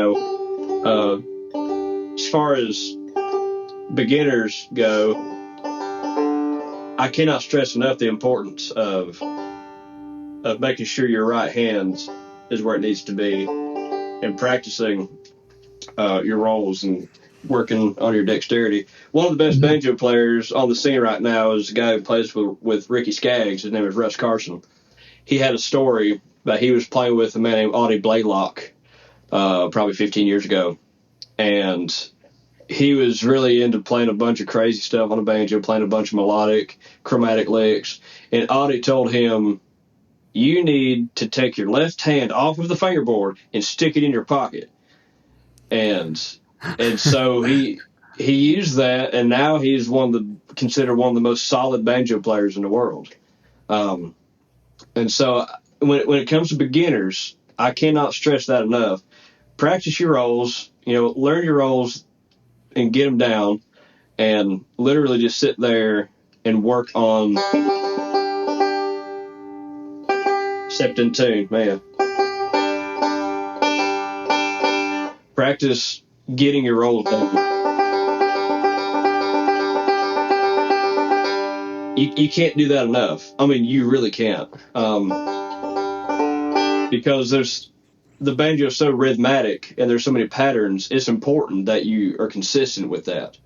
far as beginners go, I cannot stress enough the importance of making sure your right hand is where it needs to be, and practicing your rolls and working on your dexterity. One of the best banjo players on the scene right now is a guy who plays with Ricky Skaggs. His name is Russ Carson. He had a story that he was playing with a man named Audie Blaylock probably 15 years ago. And he was really into playing a bunch of crazy stuff on a banjo, playing a bunch of melodic, chromatic licks. And Audie told him, you need to take your left hand off of the fingerboard and stick it in your pocket. And so he used that, and now he's considered one of the most solid banjo players in the world. And so when it comes to beginners, I cannot stress that enough. Practice your rolls, learn your rolls and get them down, and literally just sit there and work on stepped in tune, man. Practice getting your rolls done. You can't do that enough. I mean, you really can't. Because the banjo is so rhythmic and there's so many patterns, it's important that you are consistent with that.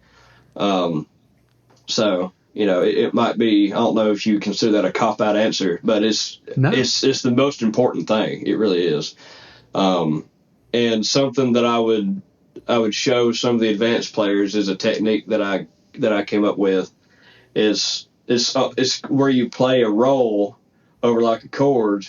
So, it might be, I don't know if you consider that a cop-out answer, but it's the most important thing. It really is. And something that I would show some of the advanced players is a technique that I came up with is where you play a roll over like a chord,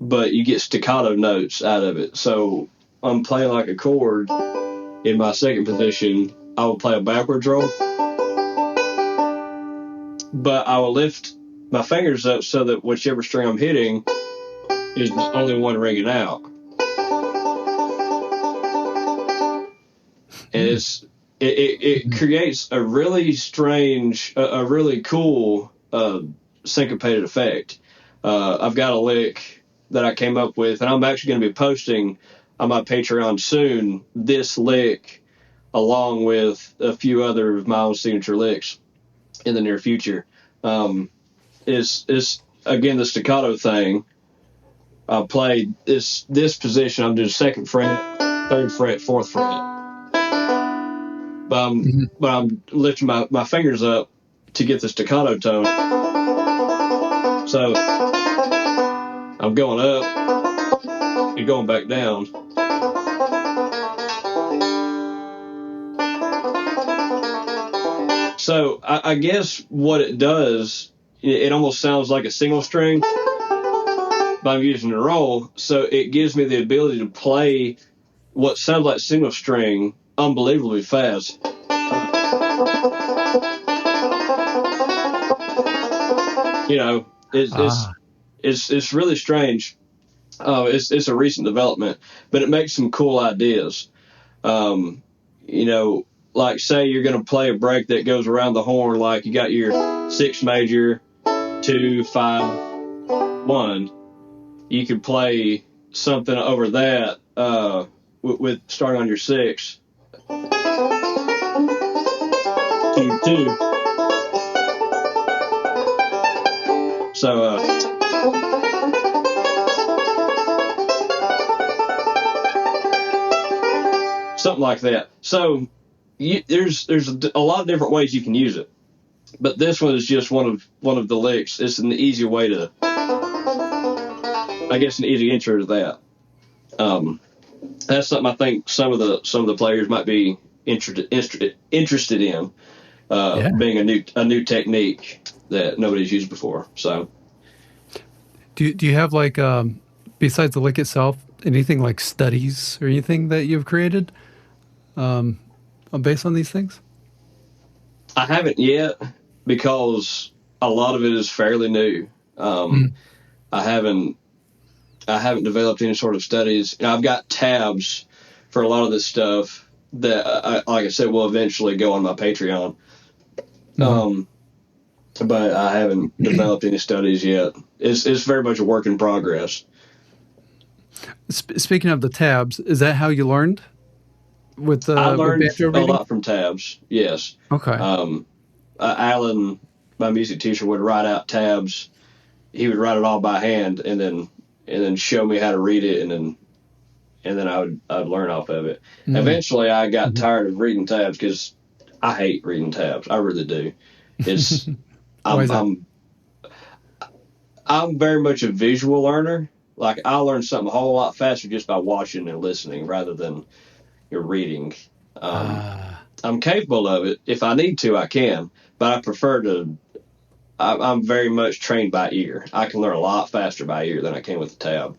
but you get staccato notes out of it. So I'm playing like a chord in my second position. I will play a backwards roll, but I will lift my fingers up so that whichever string I'm hitting is the only one ringing out. And it creates a really strange, a really cool syncopated effect. I've got a lick that I came up with, and I'm actually going to be posting on my Patreon soon this lick along with a few other of my own signature licks in the near future. Is again the staccato thing. I play this position. I'm doing second fret, third fret, fourth fret. But I'm lifting my fingers up to get the staccato tone. So I'm going up and going back down. So I guess what it does, it almost sounds like a single string, but I'm using a roll. So it gives me the ability to play what sounds like single string unbelievably fast. It's really strange. It's a recent development, but it makes some cool ideas. Like say you're going to play a break that goes around the horn, like you got your 6 major, 2, 5, 1. You could play something over that with starting on your 6. 2, 2. So something like that. So there's a lot of different ways you can use it, but this one is just one of the licks. It's an easy way to, I guess, an easy intro to that. That's something I think some of the players might be interested in, being a new technique that nobody's used before. So, do you have like besides the lick itself, anything like studies or anything that you've created based on these things? I haven't yet because a lot of it is fairly new. I haven't developed any sort of studies. I've got tabs for a lot of this stuff that, like I said, will eventually go on my Patreon. But I haven't developed any studies yet. It's very much a work in progress. Speaking of the tabs, is that how you learned? I learned a lot from tabs. Yes. Okay. Alan my music teacher would write out tabs. He would write it all by hand and then show me how to read it, and then I'd learn off of it. Mm-hmm. Eventually, I got tired of reading tabs because I hate reading tabs. I really do. It's I'm very much a visual learner. Like, I learn something a whole lot faster just by watching and listening rather than reading. I'm capable of it. If I need to, I can, but I prefer to. I'm very much trained by ear. I can learn a lot faster by ear than I can with the tab.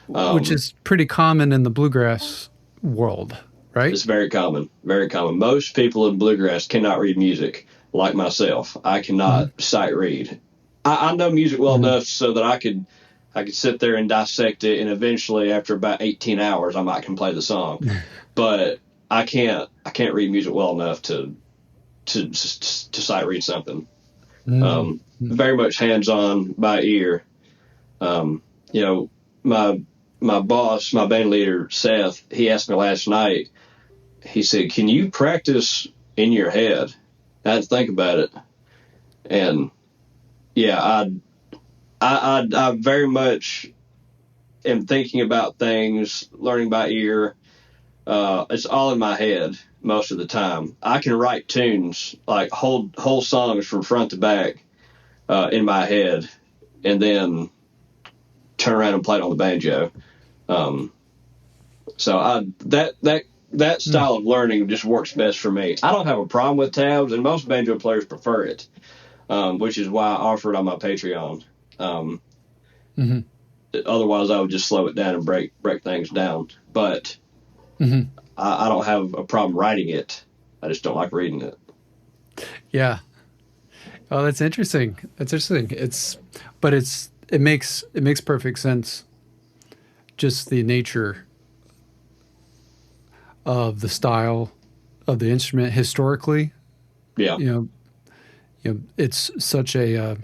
Which is pretty common in the bluegrass world, right? It's very common, very common. Most people in bluegrass cannot read music, like myself. I cannot sight read. I know music well enough so that I could sit there and dissect it, and eventually, after about 18 hours, I might can play the song. But I can't read music well enough to sight read something. Very much hands-on by ear. My boss, my band leader, Seth, he asked me last night, he said, "Can you practice in your head?" I had to think about it. And yeah, I very much am thinking about things, learning by ear. It's all in my head most of the time. I can write tunes, like whole songs from front to back, in my head, and then turn around and play it on the banjo. So that style of learning just works best for me. I don't have a problem with tabs, and most banjo players prefer it, which is why I offer it on my Patreon. Otherwise, I would just slow it down and break things down. But I don't have a problem writing it. I just don't like reading it. Yeah. Oh, that's interesting. That's interesting. It makes perfect sense. Just the nature of the style of the instrument historically. Yeah. You know, it's such a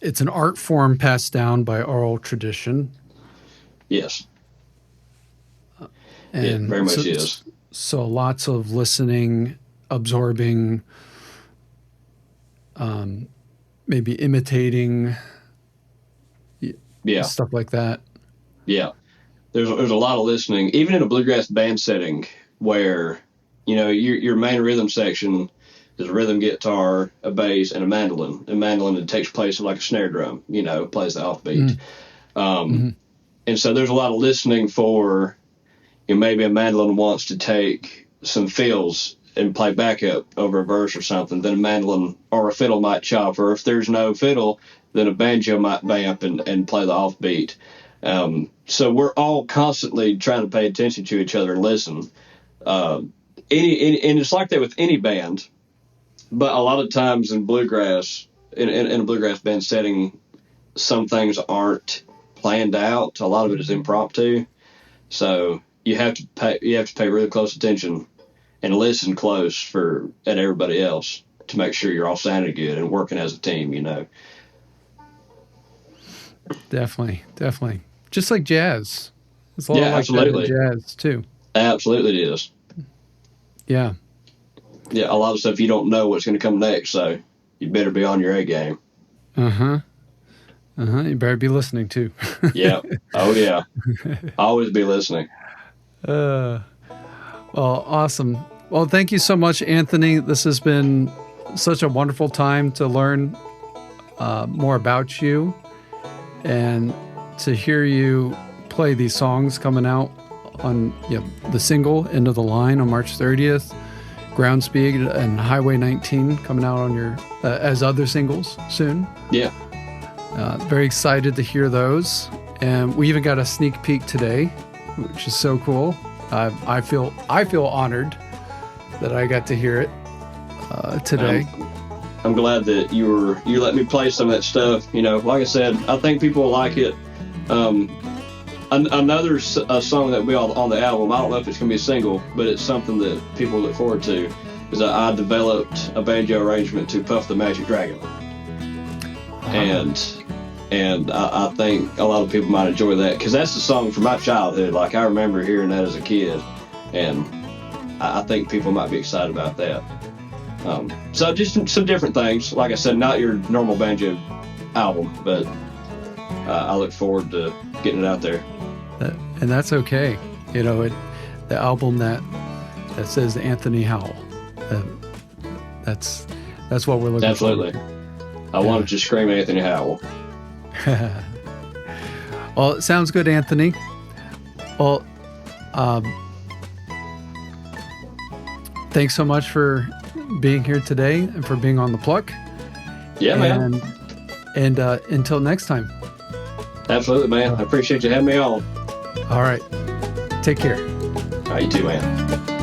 it's an art form passed down by oral tradition. Yes. And it very much is. So lots of listening, absorbing, maybe imitating, stuff like that. Yeah. There's a lot of listening, even in a bluegrass band setting where, your main rhythm section is a rhythm guitar, a bass, and a mandolin. A mandolin that takes place of like a snare drum, plays the offbeat. And so there's a lot of listening for, maybe a mandolin wants to take some fills and play backup over a verse or something, then a mandolin or a fiddle might chop, or if there's no fiddle, then a banjo might vamp and play the offbeat. So we're all constantly trying to pay attention to each other and listen. And it's like that with any band, but a lot of times in bluegrass, in a bluegrass band setting, some things aren't planned out. A lot of it is impromptu. So you have to pay really close attention and listen close at everybody else to make sure you're all sounding good and working as a team, Definitely. Just like jazz. It's a lot like absolutely. That in jazz too. Absolutely it is. Yeah. Yeah, a lot of stuff you don't know what's going to come next, so you better be on your A game. You better be listening too. Yeah. Oh yeah. Always be listening. Well, awesome. Well, thank you so much, Anthony. This has been such a wonderful time to learn more about you and to hear you play these songs coming out on the single End of the Line on March 30th, Ground Speed and Highway 19 coming out on your as other singles soon. Yeah. Very excited to hear those. And we even got a sneak peek today, which is so cool. I feel honored that I got to hear it today. I'm glad that you let me play some of that stuff. Like I said, I think people will like it. Another song that will be on the album, I don't know if it's going to be a single, but it's something that people look forward to, is that I developed a banjo arrangement to Puff the Magic Dragon. And I think a lot of people might enjoy that, because that's the song from my childhood. Like, I remember hearing that as a kid, and I think people might be excited about that. So just some different things. Like I said, not your normal banjo album, but I look forward to getting it out there. And that's okay. You know, the album that says Anthony Howell. That's what we're looking for. Absolutely. I wanted to scream Anthony Howell. Well, it sounds good, Anthony. Well, thanks so much for being here today and for being on the Pluck. Yeah, man. And until next time. Absolutely, man. I appreciate you having me on. All right. Take care. All right, you too, man.